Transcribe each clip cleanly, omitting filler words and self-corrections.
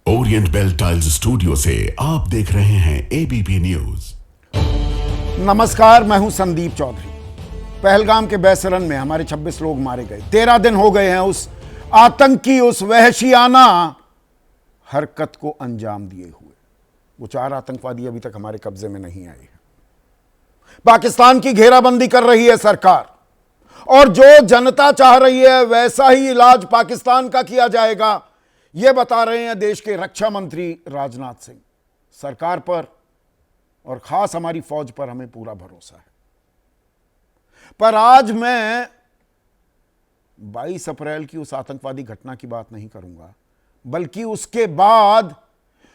Orient bell tiles studio से आप देख रहे हैं एबीपी न्यूज। नमस्कार, मैं हूं संदीप चौधरी। पहलगाम के बेसरन में हमारे 26 लोग मारे गए। 13 दिन हो गए हैं उस आतंकी, उस वहशियाना हरकत को अंजाम दिए हुए। वो 4 आतंकवादी अभी तक हमारे कब्जे में नहीं आए हैं। पाकिस्तान की घेराबंदी कर रही है सरकार, और जो जनता चाह रही है वैसा ही इलाज पाकिस्तान का किया जाएगा, यह बता रहे हैं देश के रक्षा मंत्री राजनाथ सिंह। सरकार पर और खास हमारी फौज पर हमें पूरा भरोसा है। पर आज मैं 22 अप्रैल की उस आतंकवादी घटना की बात नहीं करूंगा, बल्कि उसके बाद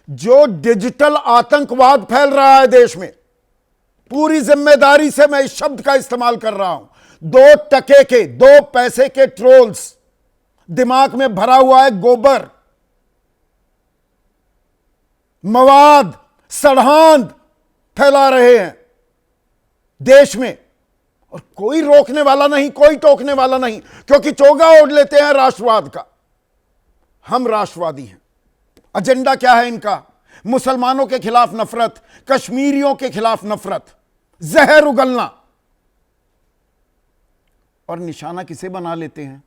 जो डिजिटल आतंकवाद फैल रहा है देश में। पूरी जिम्मेदारी से मैं इस शब्द का इस्तेमाल कर रहा हूं। 2 टके के, 2 पैसे के ट्रोल्स दिमाग में भरा हुआ है गोबर, मवाद, सड़हांद फैला रहे हैं देश में, और कोई रोकने वाला नहीं, कोई टोकने वाला नहीं, क्योंकि चोगा ओढ़ लेते हैं राष्ट्रवाद का। हम राष्ट्रवादी हैं। एजेंडा क्या है इनका? मुसलमानों के खिलाफ नफरत, कश्मीरियों के खिलाफ नफरत, जहर उगलना। और निशाना किसे बना लेते हैं?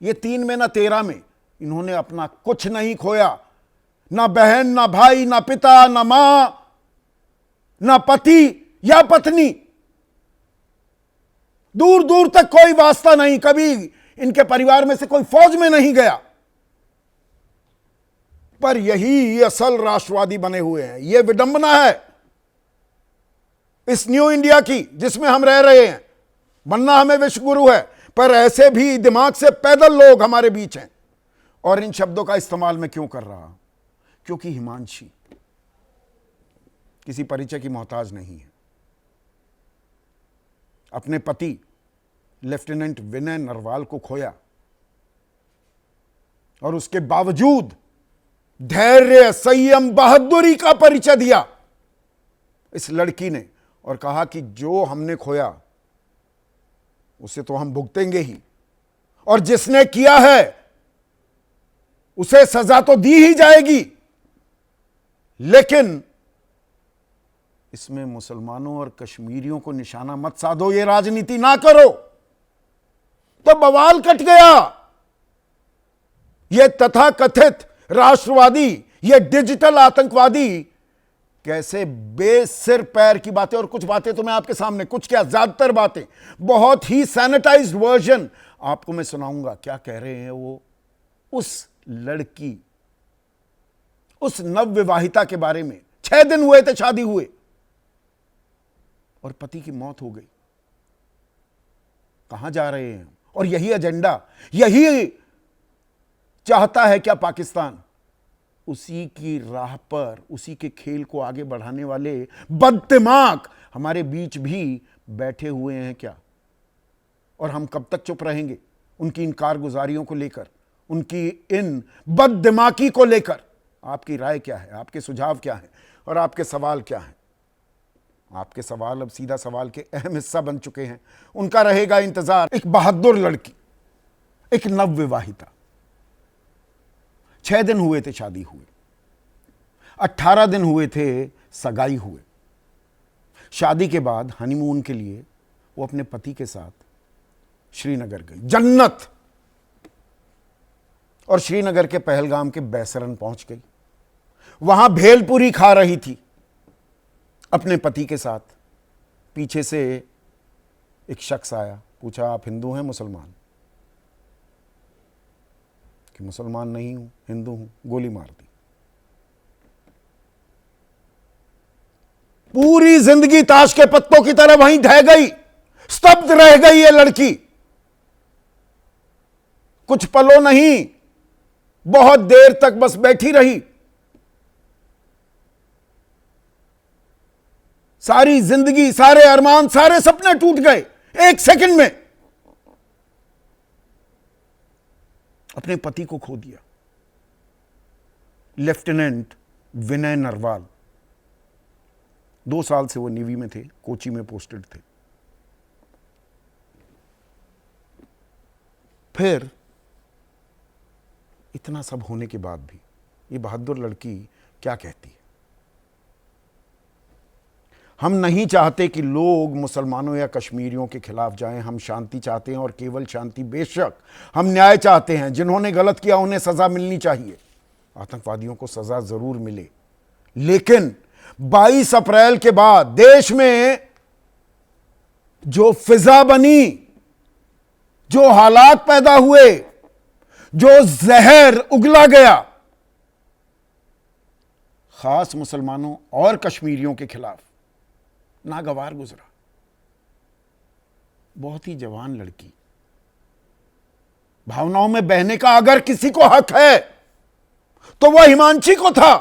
ये 3 में ना 13 में इन्होंने अपना कुछ नहीं खोया। ना बहन, ना भाई, ना पिता, ना मां, ना पति या पत्नी, दूर दूर तक कोई वास्ता नहीं। कभी इनके परिवार में से कोई फौज में नहीं गया। पर यही असल राष्ट्रवादी बने हुए हैं। यह विडंबना है इस न्यू इंडिया की, जिसमें हम रह रहे हैं। बनना हमें विश्वगुरु है, पर ऐसे भी दिमाग से पैदल लोग हमारे बीच हैं। और इन शब्दों का इस्तेमाल मैं क्यों कर रहा हूं? क्योंकि हिमांशी किसी परिचय की मोहताज नहीं है। अपने पति लेफ्टिनेंट विनय नरवाल को खोया, और उसके बावजूद धैर्य, संयम, बहादुरी का परिचय दिया इस लड़की ने, और कहा कि जो हमने खोया उसे तो हम भुगतेंगे ही, और जिसने किया है उसे सजा तो दी ही जाएगी। लेकिन इसमें मुसलमानों और कश्मीरियों को निशाना मत साधो, ये राजनीति ना करो। तो बवाल कट गया। ये तथाकथित राष्ट्रवादी, ये डिजिटल आतंकवादी कैसे बेसिर पैर की बातें, और कुछ बातें तो मैं आपके सामने, कुछ क्या ज्यादातर बातें, बहुत ही सैनिटाइज्ड वर्जन आपको मैं सुनाऊंगा। क्या कह रहे हैं वो उस लड़की, उस नवविवाहिता के बारे में। 6 दिन हुए थे शादी हुए, और पति की मौत हो गई। कहां जा रहे हैं? और यही एजेंडा, यही चाहता है क्या पाकिस्तान? उसी की राह पर, उसी के खेल को आगे बढ़ाने वाले बददिमाग हमारे बीच भी बैठे हुए हैं क्या? और हम कब तक चुप रहेंगे उनकी इन कारगुजारियों को लेकर, उनकी इन बददिमागी को लेकर? आपकी राय क्या है? आपके सुझाव क्या है? और आपके सवाल क्या हैं? आपके सवाल अब सीधा सवाल के अहम हिस्सा बन चुके हैं। उनका रहेगा इंतजार। एक बहादुर लड़की, एक नवविवाहिता, 6 दिन हुए थे शादी हुए, 18 दिन हुए थे सगाई हुए। शादी के बाद हनीमून के लिए वो अपने पति के साथ श्रीनगर गई, जन्नत। और श्रीनगर के पहलगाम के बेसरन पहुंच गई। वहां भेलपुरी खा रही थी अपने पति के साथ। पीछे से एक शख्स आया, पूछा आप हिंदू हैं मुसलमान? कि मुसलमान नहीं हूं, हिंदू हूं। गोली मार दी। पूरी जिंदगी ताश के पत्तों की तरह वहीं ढह गई, स्तब्ध रह गई ये लड़की। कुछ पलों नहीं, बहुत देर तक बस बैठी रही। सारी जिंदगी, सारे अरमान, सारे सपने टूट गए 1 सेकंड में। अपने पति को खो दिया। लेफ्टिनेंट विनय नरवाल, 2 साल से वो नेवी में थे, कोची में पोस्टेड थे। फिर इतना सब होने के बाद भी ये बहादुर लड़की क्या कहती है। हम नहीं चाहते कि लोग मुसलमानों या कश्मीरियों के खिलाफ जाएं, हम शांति चाहते हैं और केवल शांति। बेशक हम न्याय चाहते हैं, जिन्होंने गलत किया उन्हें सजा मिलनी चाहिए, आतंकवादियों को सजा जरूर मिले। लेकिन 22 अप्रैल के बाद देश में जो फिजा बनी, जो हालात पैदा हुए, जो जहर उगला गया खास मुसलमानों और कश्मीरियों के खिलाफ, नागवार गुजरा। बहुत ही जवान लड़की, भावनाओं में बहने का अगर किसी को हक है तो वह हिमांशी को था।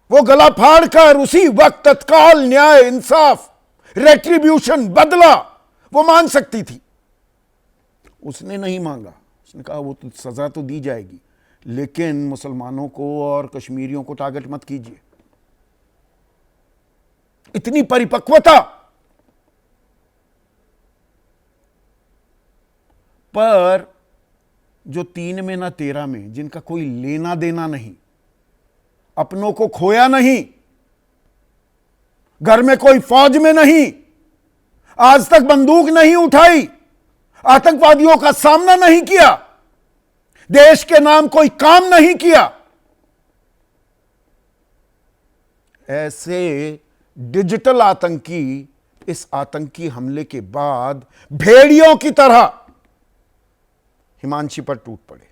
वो गला फाड़ कर उसी वक्त तत्काल न्याय, इंसाफ, रेट्रीब्यूशन, बदला वो मांग सकती थी। उसने नहीं मांगा। उसने कहा वो तो सजा तो दी जाएगी, लेकिन मुसलमानों को और कश्मीरियों को टारगेट मत कीजिए। इतनी परिपक्वता। पर जो 3 में ना 13 में, जिनका कोई लेना देना नहीं, अपनों को खोया नहीं, घर में कोई फौज में नहीं, आज तक बंदूक नहीं उठाई, आतंकवादियों का सामना नहीं किया, देश के नाम कोई काम नहीं किया, ऐसे डिजिटल आतंकी इस आतंकी हमले के बाद भेड़ियों की तरह हिमांशी पर टूट पड़े।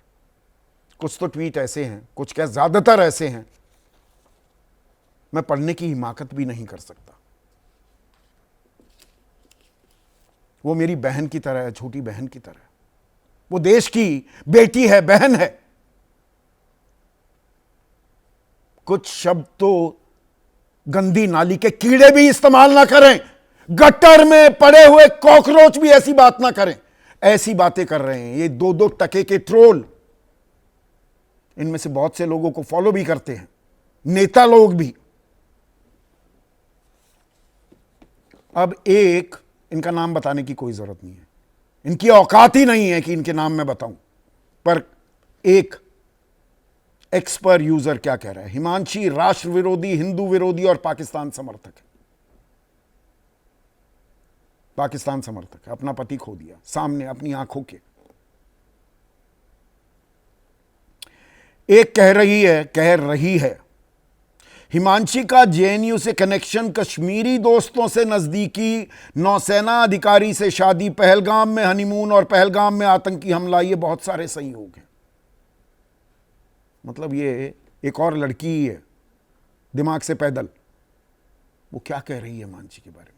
कुछ तो ट्वीट ऐसे हैं, कुछ क्या ज्यादातर ऐसे हैं, मैं पढ़ने की हिमाकत भी नहीं कर सकता। वो मेरी बहन की तरह है, छोटी बहन की तरह। वो देश की बेटी है, बहन है। कुछ शब्द तो गंदी नाली के कीड़े भी इस्तेमाल ना करें, गटर में पड़े हुए कॉकरोच भी ऐसी बात ना करें। ऐसी बातें कर रहे हैं ये 2-2 टके के ट्रोल। इनमें से बहुत से लोगों को फॉलो भी करते हैं, नेता लोग भी। अब एक, इनका नाम बताने की कोई जरूरत नहीं है, इनकी औकात ही नहीं है कि इनके नाम मैं बताऊं, पर एक एक्सपर्ट यूजर क्या कह रहा है। हिमांशी राष्ट्र विरोधी, हिंदू विरोधी और पाकिस्तान समर्थक है। पाकिस्तान समर्थक है, अपना पति खो दिया सामने अपनी आंखों के। एक कह रही है हिमांशी का जेएनयू से कनेक्शन, कश्मीरी दोस्तों से नजदीकी, नौसेना अधिकारी से शादी, पहलगाम में हनीमून और पहलगाम में आतंकी हमला, ये बहुत सारे संयोग हैं। मतलब ये एक और लड़की ही है, दिमाग से पैदल। वो क्या कह रही है हिमांशी के बारे में,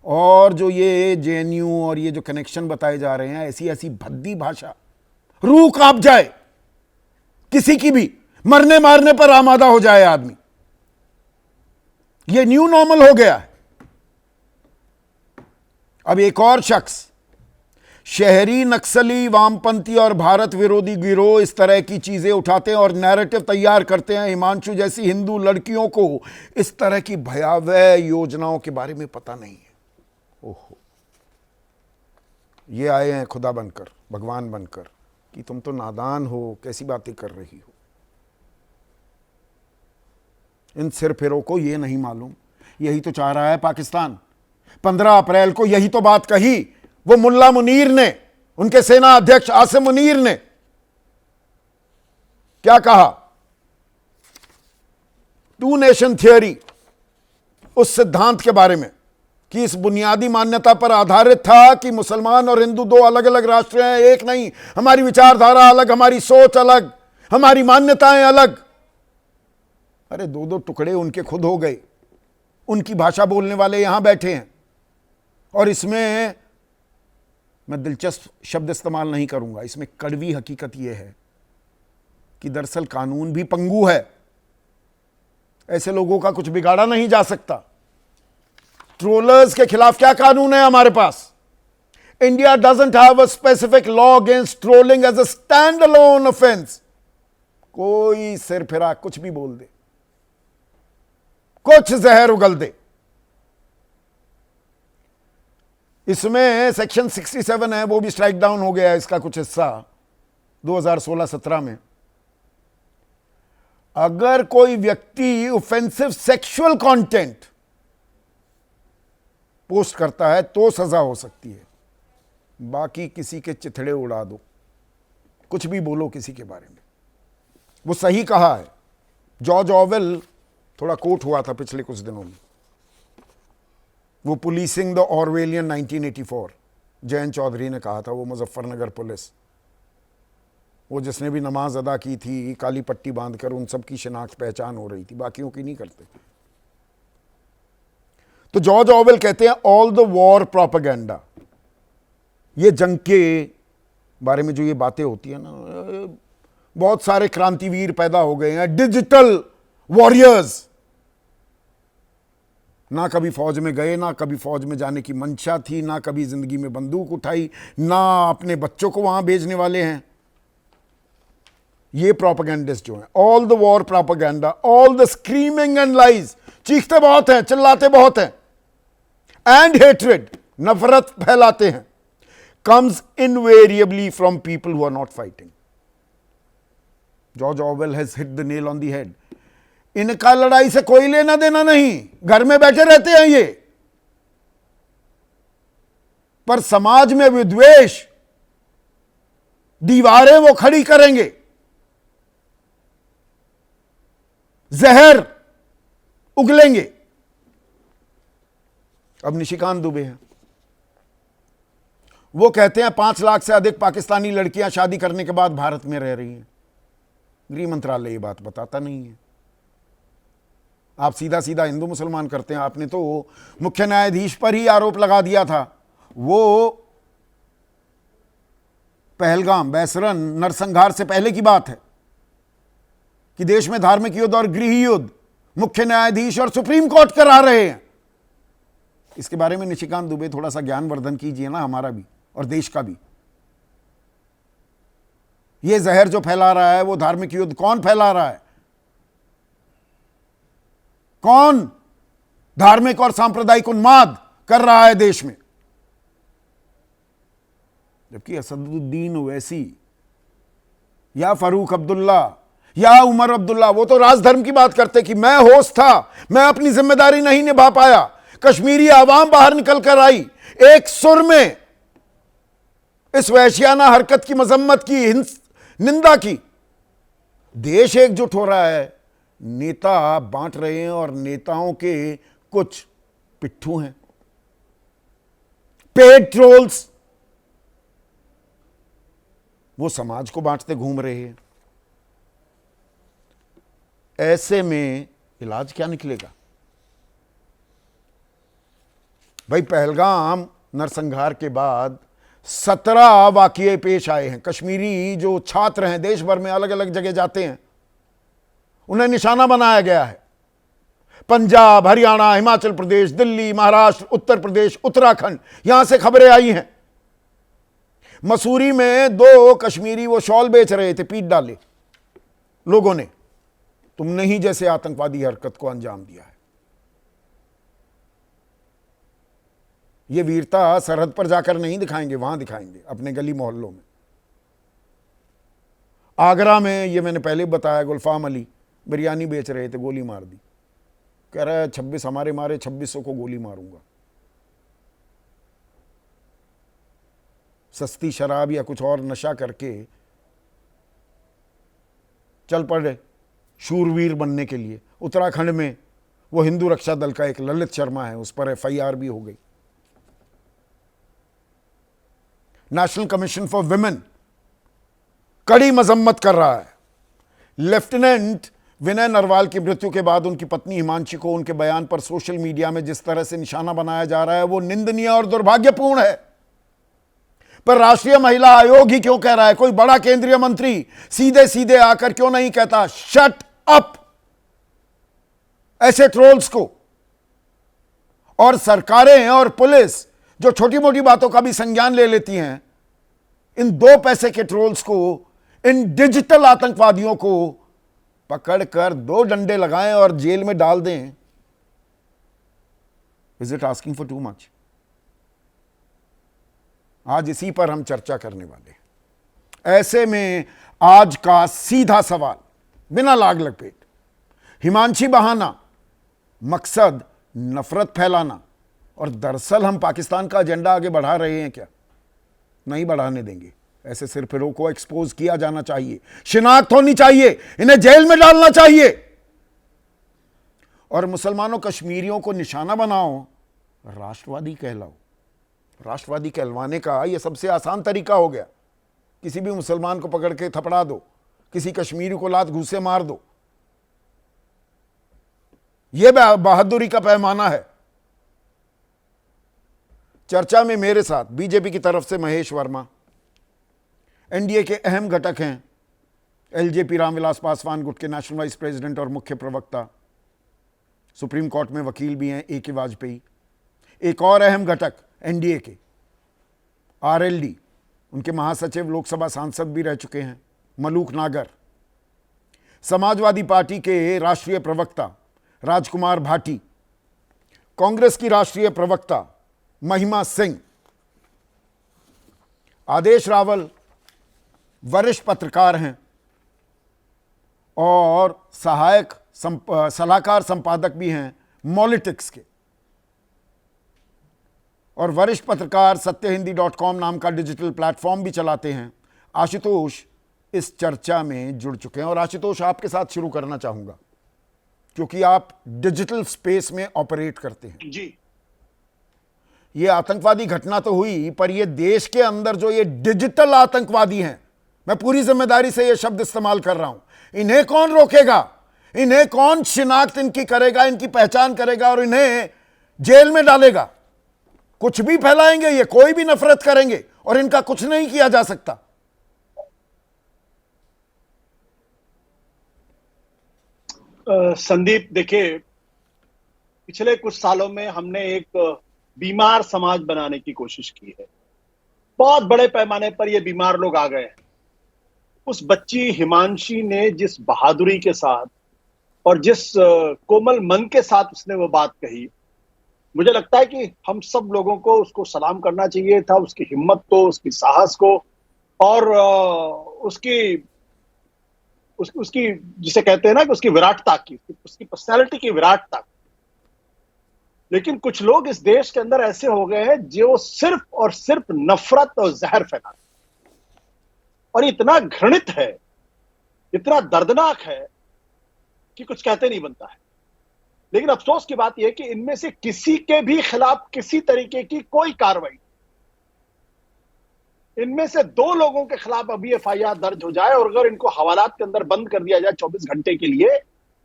और जो ये जेएनयू और ये जो कनेक्शन बताए जा रहे हैं, ऐसी ऐसी भद्दी भाषा, रूह कांप जाए किसी की भी, मरने मारने पर आमादा हो जाए आदमी। ये न्यू नॉर्मल हो गया है। अब एक और शख्स, शहरी नक्सली, वामपंथी और भारत विरोधी गिरोह इस तरह की चीजें उठाते हैं और नैरेटिव तैयार करते हैं। हिमांशु जैसी हिंदू लड़कियों को इस तरह की भयावह योजनाओं के बारे में पता नहीं है। ओहो, ये आए हैं खुदा बनकर, भगवान बनकर, कि तुम तो नादान हो, कैसी बातें कर रही हो। इन सिरफिरों को ये नहीं मालूम, यही तो चाह रहा है पाकिस्तान। 15 अप्रैल को यही तो बात कही वो मुल्ला मुनीर ने, उनके सेना अध्यक्ष आसिम मुनीर ने। क्या कहा? 2 नेशन थियरी, उस सिद्धांत के बारे में कि इस बुनियादी मान्यता पर आधारित था कि मुसलमान और हिंदू 2 अलग अलग राष्ट्र हैं, एक नहीं। हमारी विचारधारा अलग, हमारी सोच अलग, हमारी मान्यताएं अलग। अरे 2-2 टुकड़े उनके खुद हो गए, उनकी भाषा बोलने वाले यहां बैठे हैं। और इसमें मैं दिलचस्प शब्द इस्तेमाल नहीं करूंगा, इसमें कड़वी हकीकत यह है कि दरअसल कानून भी पंगु है। ऐसे लोगों का कुछ बिगाड़ा नहीं जा सकता। ट्रोलर्स के खिलाफ क्या कानून है हमारे पास? India doesn't have a specific law against trolling as a standalone offence. कोई सिर फिरा कुछ भी बोल दे, कुछ जहर उगल दे। इसमें सेक्शन 67 है, वो भी स्ट्राइक डाउन हो गया है, इसका कुछ हिस्सा 2016-17 में। अगर कोई व्यक्ति ऑफेंसिव सेक्सुअल कंटेंट पोस्ट करता है तो सजा हो सकती है, बाकी किसी के चिथड़े उड़ा दो, कुछ भी बोलो किसी के बारे में। वो सही कहा है। जॉर्ज ऑवेल थोड़ा कोट हुआ था पिछले कुछ दिनों में, वो policing the Orwellian 1984 Jayant Chaudhary ने कहा था, वो मुजफ्फरनगर पुलिस, वो जिसने भी नमाज अदा की थी काली पट्टी बांधकर, उन सब की शिनाख्त पहचान हो रही थी, बाकियों की नहीं करते। तो जॉर्ज ऑवेल कहते हैं ऑल द वॉर प्रोपेगेंडा, ये जंग के बारे में जो ये बातें होती है ना, बहुत सारे क्रांतिवीर पैदा हो गए हैं, डिजिटल वॉरियर्स, ना कभी फौज में गए, ना कभी फौज में जाने की मंशा थी, ना कभी जिंदगी में बंदूक उठाई, ना अपने बच्चों को वहां भेजने वाले हैं। ये प्रोपेगेंडिस्ट जो हैं, all the war propaganda, all the screaming and lies, चीखते बहुत हैं, चिल्लाते बहुत हैं, एंड हेट्रेड, नफरत फैलाते हैं, comes invariably from people who are not fighting. George Orwell has hit the nail on the head. इनका लड़ाई से कोई लेना देना नहीं, घर में बैठे रहते हैं ये, पर समाज में विद्वेष, दीवारें वो खड़ी करेंगे, जहर उगलेंगे। अब निशिकांत दुबे हैं, वो कहते हैं 5 लाख से अधिक पाकिस्तानी लड़कियां शादी करने के बाद भारत में रह रही हैं। गृह मंत्रालय ये बात बताता नहीं है। आप सीधा सीधा हिंदू मुसलमान करते हैं। आपने तो मुख्य न्यायाधीश पर ही आरोप लगा दिया था, वो पहलगाम बैसरन नरसंहार से पहले की बात है कि देश में धार्मिक युद्ध और गृह युद्ध मुख्य न्यायाधीश और सुप्रीम कोर्ट करा रहे हैं। इसके बारे में निशिकांत दुबे थोड़ा सा ज्ञानवर्धन कीजिए ना, हमारा भी और देश का भी। ये जहर जो फैला रहा है, वो धार्मिक युद्ध कौन फैला रहा है? कौन धार्मिक और सांप्रदायिक उन्माद कर रहा है देश में? जबकि असदुद्दीन ओवैसी या फारूक अब्दुल्ला या उमर अब्दुल्ला, वो तो राजधर्म की बात करते कि मैं होस्ट था, मैं अपनी जिम्मेदारी नहीं निभा पाया, कश्मीरी आवाम बाहर निकल कर आई, एक सुर में इस वहशियाना हरकत की मजम्मत की, निंदा की। देश एकजुट हो रहा है, नेता बांट रहे हैं और नेताओं के कुछ पिट्ठू हैं, पेड ट्रोल्स, वो समाज को बांटते घूम रहे हैं। ऐसे में इलाज क्या निकलेगा भाई? पहलगाम नरसंहार के बाद 17 वाकये पेश आए हैं। कश्मीरी जो छात्र हैं, देश भर में अलग अलग जगह जाते हैं, उन्हें निशाना बनाया गया है। पंजाब, हरियाणा, हिमाचल प्रदेश, दिल्ली, महाराष्ट्र, उत्तर प्रदेश, उत्तराखंड, यहां से खबरें आई हैं। मसूरी में 2 कश्मीरी वो शॉल बेच रहे थे, पीट डाले लोगों ने। तुमने ही जैसे आतंकवादी हरकत को अंजाम दिया है। ये वीरता सरहद पर जाकर नहीं दिखाएंगे, वहां दिखाएंगे अपने गली मोहल्लों में। आगरा में, ये मैंने पहले बताया, गुलफाम अली बिरयानी बेच रहे थे, गोली मार दी। कह रहा है 26 हमारे मारे, 2600 को गोली मारूंगा। सस्ती शराब या कुछ और नशा करके चल पड़े शूरवीर बनने के लिए। उत्तराखंड में वो हिंदू रक्षा दल का एक ललित शर्मा है, उस पर FIR भी हो गई। नेशनल कमीशन फॉर विमेन कड़ी मजम्मत कर रहा है। लेफ्टिनेंट विनय नरवाल की मृत्यु के बाद उनकी पत्नी हिमांशी को उनके बयान पर सोशल मीडिया में जिस तरह से निशाना बनाया जा रहा है, वो निंदनीय और दुर्भाग्यपूर्ण है। पर राष्ट्रीय महिला आयोग ही क्यों कह रहा है? कोई बड़ा केंद्रीय मंत्री सीधे सीधे आकर क्यों नहीं कहता शट अप ऐसे ट्रोल्स को? और सरकारें और पुलिस जो छोटी मोटी बातों का भी संज्ञान ले लेती हैं, इन 2 पैसे के ट्रोल्स को, इन डिजिटल आतंकवादियों को पकड़कर 2 डंडे लगाएं और जेल में डाल दें। Is it asking for too much? आज इसी पर हम चर्चा करने वाले हैं। ऐसे में आज का सीधा सवाल, बिना लाग लपेट, हिमांशी बहाना, मकसद नफरत फैलाना। और दरअसल हम पाकिस्तान का एजेंडा आगे बढ़ा रहे हैं क्या? नहीं बढ़ाने देंगे। ऐसे सिरफिरों को एक्सपोज किया जाना चाहिए, शिनाख्त होनी चाहिए, इन्हें जेल में डालना चाहिए। और मुसलमानों कश्मीरियों को निशाना बनाओ, राष्ट्रवादी कहलाओ। राष्ट्रवादी कहलवाने का यह सबसे आसान तरीका हो गया। किसी भी मुसलमान को पकड़ के थपड़ा दो, किसी कश्मीरी को लात घूंसे मार दो। यह बहादुरी का पैमाना है। चर्चा में मेरे साथ बीजेपी की तरफ से महेश वर्मा, एनडीए के अहम घटक हैं एलजेपी रामविलास पासवान, गुट के नेशनल वाइस प्रेसिडेंट और मुख्य प्रवक्ता, सुप्रीम कोर्ट में वकील भी हैं ए के वाजपेयी। एक और अहम घटक एनडीए के आरएलडी, उनके महासचिव, लोकसभा सांसद भी रह चुके हैं, मलूक नागर। समाजवादी पार्टी के राष्ट्रीय प्रवक्ता राजकुमार भाटी, कांग्रेस की राष्ट्रीय प्रवक्ता महिमा सिंह, आदेश रावल वरिष्ठ पत्रकार हैं और सहायक सलाहकार संपादक भी हैं मॉलिटिक्स के, और वरिष्ठ पत्रकार सत्यहिंदी.com नाम का डिजिटल प्लेटफॉर्म भी चलाते हैं। आशुतोष इस चर्चा में जुड़ चुके हैं। और आशुतोष, आपके साथ शुरू करना चाहूंगा क्योंकि आप डिजिटल स्पेस में ऑपरेट करते हैं। जी, ये आतंकवादी घटना तो हुई, पर ये देश के अंदर जो ये डिजिटल आतंकवादी हैं, मैं पूरी जिम्मेदारी से ये शब्द इस्तेमाल कर रहा हूं, इन्हें कौन रोकेगा? इन्हें कौन शिनाख्त इनकी करेगा, इनकी पहचान करेगा और इन्हें जेल में डालेगा? कुछ भी फैलाएंगे ये, कोई भी नफरत करेंगे और इनका कुछ नहीं किया जा सकता। संदीप, देखिए, पिछले कुछ सालों में हमने एक बीमार समाज बनाने की कोशिश की है। बहुत बड़े पैमाने पर ये बीमार लोग आ गए हैं। उस बच्ची हिमांशी ने जिस बहादुरी के साथ और जिस कोमल मन के साथ उसने वो बात कही, मुझे लगता है कि हम सब लोगों को उसको सलाम करना चाहिए था, उसकी हिम्मत को, उसकी साहस को, और उसकी जिसे कहते हैं ना कि उसकी विराटता की, उसकी पर्सनैलिटी की विराटता। लेकिन कुछ लोग इस देश के अंदर ऐसे हो गए हैं जो सिर्फ और सिर्फ नफरत और जहर फैलाते, और इतना घृणित है, इतना दर्दनाक है कि कुछ कहते नहीं बनता है। लेकिन अफसोस की बात यह कि इनमें से किसी के भी खिलाफ किसी तरीके की कोई कार्रवाई, इनमें से 2 लोगों के खिलाफ अभी एफआईआर दर्ज हो जाए और अगर इनको हवालात के अंदर बंद कर दिया जाए 24 घंटे के लिए,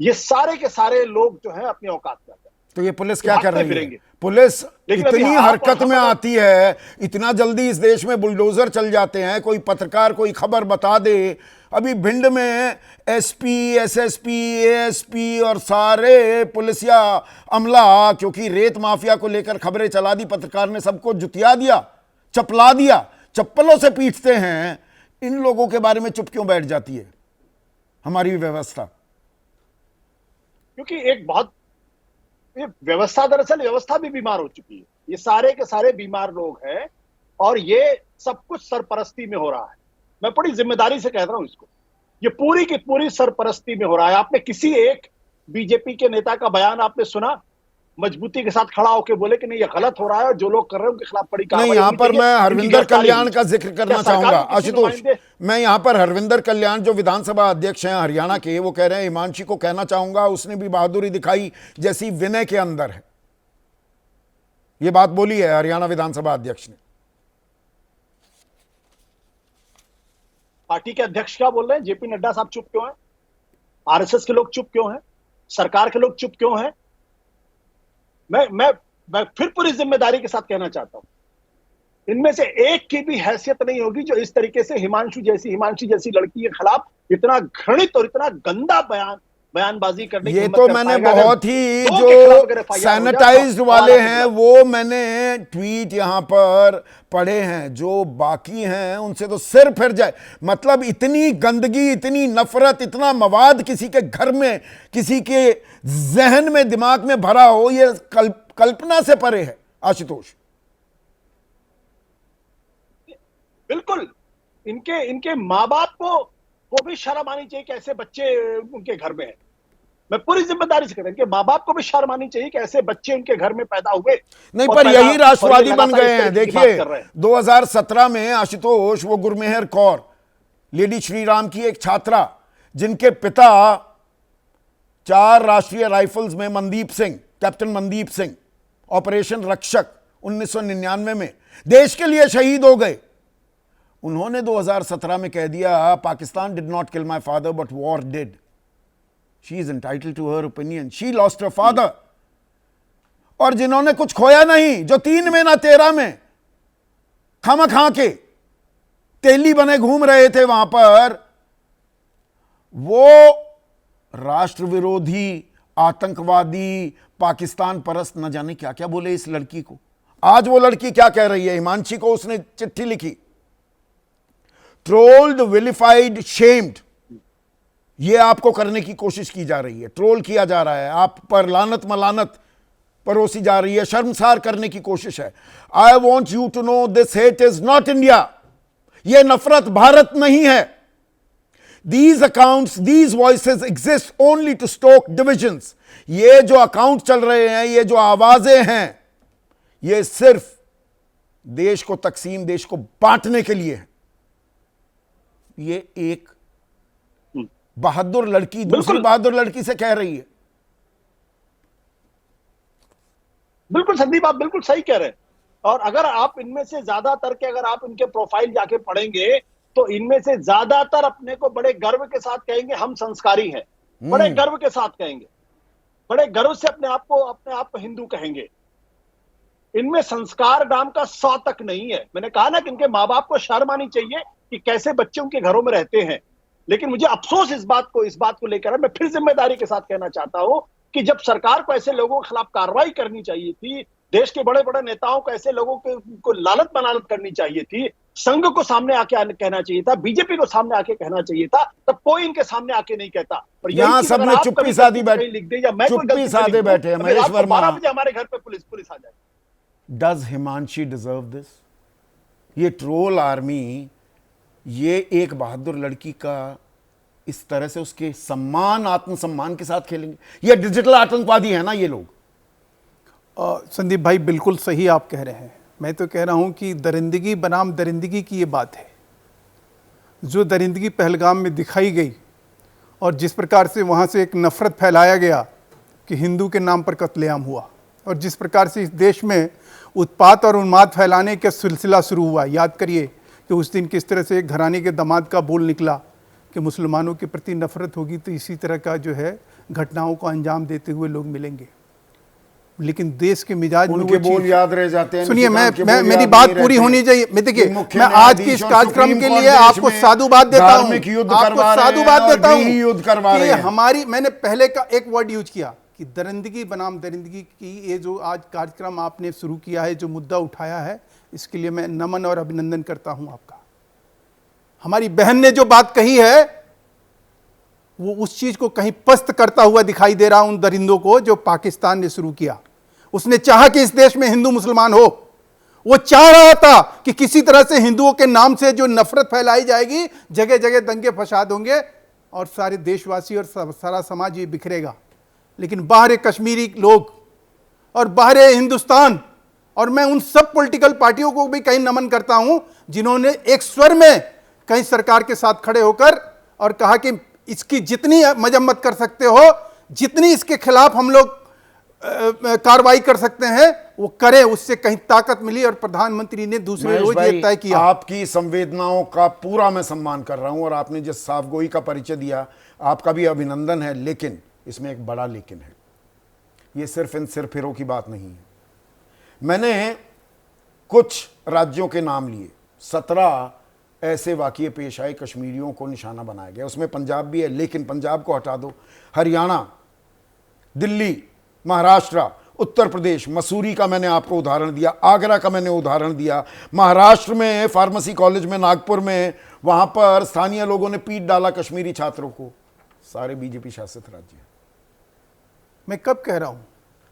ये सारे के सारे लोग जो है अपनी औकात में आ जाए। तो ये पुलिस क्या कर रही है? पुलिस इतनी हरकत में आती है, इतना जल्दी इस देश में बुलडोजर चल जाते हैं, कोई पत्रकार कोई खबर बता दे। अभी भिंड में एसपी, एसएसपी, एएसपी और सारे पुलिसिया अमला, क्योंकि रेत माफिया को लेकर खबरें चला दी, पत्रकार ने सबको जुतिया दिया, चपला दिया, चप्पलों से पीटते हैं। इन लोगों के बारे में चुप क्यों बैठ जाती है हमारी व्यवस्था? क्योंकि ये व्यवस्था, दरअसल व्यवस्था भी बीमार हो चुकी है। ये सारे के सारे बीमार लोग हैं और ये सब कुछ सरपरस्ती में हो रहा है। मैं बड़ी जिम्मेदारी से कह रहा हूं इसको, ये पूरी की पूरी सरपरस्ती में हो रहा है। आपने किसी एक बीजेपी के नेता का बयान आपने सुना मजबूती के साथ खड़ा होकर बोले कि नहीं ये गलत हो रहा है और जो लोग कर रहे हैं उनके खिलाफ बड़ी कार्रवाई? नहीं, यहां पर मैं हरविंदर कल्याण का जिक्र करना चाहूंगा आशुतोष। मैं यहां पर हरविंदर कल्याण जो विधानसभा अध्यक्ष हैं हरियाणा के, वो कह रहे हैं हिमांशी को कहना चाहूंगा उसने भी बहादुरी दिखाई जैसी विनय के अंदर है। ये बात बोली है हरियाणा विधानसभा अध्यक्ष ने। पार्टी के अध्यक्ष क्या बोल रहे हैं? जेपी नड्डा साहब चुप क्यों हैं? आरएसएस के लोग चुप क्यों हैं? सरकार के लोग चुप क्यों हैं? मैं फिर पूरी जिम्मेदारी के साथ कहना चाहता हूं, इनमें से एक की भी हैसियत नहीं होगी जो इस तरीके से हिमांशी जैसी लड़की के खिलाफ इतना घृणित और इतना गंदा बयानबाजी करने की ये तो मैंने बहुत ही जो सैनिटाइज्ड वाले हैं वो मैंने ट्वीट यहां पर पढ़े हैं, जो बाकी हैं उनसे तो सिर फिर जाए। मतलब इतनी गंदगी, इतनी नफरत, इतना मवाद किसी के घर में, किसी के जहन में, दिमाग में भरा हो, ये कल्पना से परे है आशुतोष। बिल्कुल, इनके माँ बाप को भी शर्म आनी चाहिए कि ऐसे बच्चे उनके घर में हैं। मैं पूरी जिम्मेदारी से कहता हूं कि माँ बाप को भी शर्म आनी चाहिए कि ऐसे बच्चे उनके घर में पैदा हुए नहीं, और पर पैदा- यही राष्ट्रवादी और ये बन लगातार गए इस हैं। तरीके की देखिए बात कर रहे हैं। 2017 में आशुतोष, वो गुरमेहर कौर, लेडी श्रीराम की एक छात्रा, जिनके पिता 4 राष्ट्रीय राइफल्स में मनदीप सिंह, कैप्टन मनदीप सिंह, ऑपरेशन रक्षक 1999 में देश के लिए शहीद हो गए। उन्होंने 2017 में कह दिया, Pakistan did not kill my father but war did. She is entitled to her opinion, she lost her father. और जिन्होंने कुछ खोया नहीं, जो 3 में ना 13 में खामा के तेली बने घूम रहे थे वहां पर, वो राष्ट्र विरोधी, आतंकवादी, पाकिस्तान परस्त, न जाने क्या क्या बोले इस लड़की को। आज वो लड़की क्या कह रही है? हिमांशी को उसने चिट्ठी लिखी, ट्रोल्ड, विलिफाइड, शेम्ड। ये आपको करने की कोशिश की जा रही है, ट्रोल किया जा रहा है, आप पर लानत मलानत परोसी जा रही है, शर्मसार करने की कोशिश है। I want you to know this hate is not India. यह नफरत भारत नहीं है। These accounts, these voices exist only to stoke divisions. ये जो अकाउंट चल रहे हैं, ये जो आवाजें हैं, ये सिर्फ देश को तकसीम, देश को बांटने के लिए है। ये एक बहादुर लड़की दूसरी बहादुर लड़की से कह रही है। बिल्कुल संदीप, आप बिल्कुल सही कह रहे हैं। और अगर आप इनमें से ज्यादातर के, अगर आप इनके प्रोफाइल जाके पढ़ेंगे, तो इनमें से ज्यादातर अपने को बड़े गर्व के साथ कहेंगे हम संस्कारी हैं, बड़े गर्व के साथ कहेंगे, बड़े गर्व से अपने आप को हिंदू कहेंगे। इनमें संस्कार नाम का 100 तक नहीं है। मैंने कहा ना कि इनके माँ बाप को शर्म आनी चाहिए कि कैसे बच्चे उनके घरों में रहते हैं। लेकिन मुझे अफसोस इस बात को लेकर, मैं फिर जिम्मेदारी के साथ कहना चाहता हूं कि जब सरकार को ऐसे लोगों के खिलाफ कार्रवाई करनी चाहिए थी, देश के बड़े बड़े नेताओं को ऐसे लोगों को लालत बनालत करनी चाहिए थी, संघ को सामने आके कहना चाहिए था, बीजेपी को सामने आके कहना चाहिए था, तब कोई इनके सामने आके नहीं कहता। और यहां सबने चुप्पी साधी बैठे, लिख दे या मैं चुप्पी साधे बैठे हैं। महेश वर्मा, 12 बजे हमारे घर पे पुलिस आ जाए। Does Himanshi deserve this? ये ट्रोल आर्मी, ये एक बहादुर लड़की का इस तरह से उसके सम्मान, आत्मसम्मान के साथ खेलेंगे? ये डिजिटल आतंकवादी है ना ये लोग। संदीप भाई बिल्कुल सही आप कह रहे हैं। मैं तो कह रहा हूं कि दरिंदगी बनाम दरिंदगी की ये बात है। जो दरिंदगी पहलगाम में दिखाई गई और जिस प्रकार से वहाँ से एक नफ़रत फैलाया गया कि हिंदू के नाम पर कत्लेआम हुआ, और जिस प्रकार से इस देश में उत्पात और उन्माद फैलाने का सिलसिला शुरू हुआ। याद करिए कि उस दिन किस तरह से एक घराने के दामाद का बोल निकला कि मुसलमानों के प्रति नफ़रत होगी तो इसी तरह का जो है घटनाओं को अंजाम देते हुए लोग मिलेंगे। लेकिन देश के मिजाज में उनके बोल याद रह जाते हैं। सुनिए, मैं मेरी बात पूरी होनी चाहिए। मैं देखिए, मैं आज की इस कार्यक्रम के लिए आपको साधुवाद देता हूं, आपको साधुवाद देता हूं कि हमारी, मैंने पहले का एक वर्ड यूज किया कि दरिंदगी बनाम दरिंदगी की ये जो आज कार्यक्रम आपने शुरू किया है, जो मुद्दा उठाया है, इसके लिए मैं नमन और अभिनंदन करता हूं आपका। हमारी बहन ने जो बात कही है वो उस चीज को कहीं पस्त करता हुआ दिखाई दे रहा उन दरिंदों को जो पाकिस्तान ने शुरू किया। उसने चाहा कि इस देश में हिंदू मुसलमान हो, वो चाह रहा था कि किसी तरह से हिंदुओं के नाम से जो नफरत फैलाई जाएगी, जगह जगह दंगे फसाद होंगे और सारे देशवासी और सारा समाज ये बिखरेगा। लेकिन बाहर कश्मीरी लोग और बाहर हिंदुस्तान, और मैं उन सब पॉलिटिकल पार्टियों को भी कहीं नमन करता हूं जिन्होंने एक स्वर में कहीं सरकार के साथ खड़े होकर और कहा कि इसकी जितनी मजम्मत कर सकते हो, जितनी इसके खिलाफ हम लोग कार्रवाई कर सकते हैं वो करें, उससे कहीं ताकत मिली। और प्रधानमंत्री ने दूसरे रोज ये तय किया। आपकी संवेदनाओं का पूरा मैं सम्मान कर रहा हूं और आपने जिस साफगोई का परिचय दिया, आपका भी अभिनंदन है। लेकिन इसमें एक बड़ा लेकिन है, ये सिर्फ इन सिरफिरों की बात नहीं है। मैंने कुछ राज्यों के नाम लिए, 17 ऐसे वाकये पेश आए, कश्मीरियों को निशाना बनाया गया। उसमें पंजाब भी है, लेकिन पंजाब को हटा दो, हरियाणा, दिल्ली, महाराष्ट्र, उत्तर प्रदेश, मसूरी का मैंने आपको उदाहरण दिया, आगरा का मैंने उदाहरण दिया, महाराष्ट्र में फार्मेसी कॉलेज में, नागपुर में, वहां पर स्थानीय लोगों ने पीट डाला कश्मीरी छात्रों को। सारे बीजेपी शासित राज्य। मैं कब कह रहा हूं,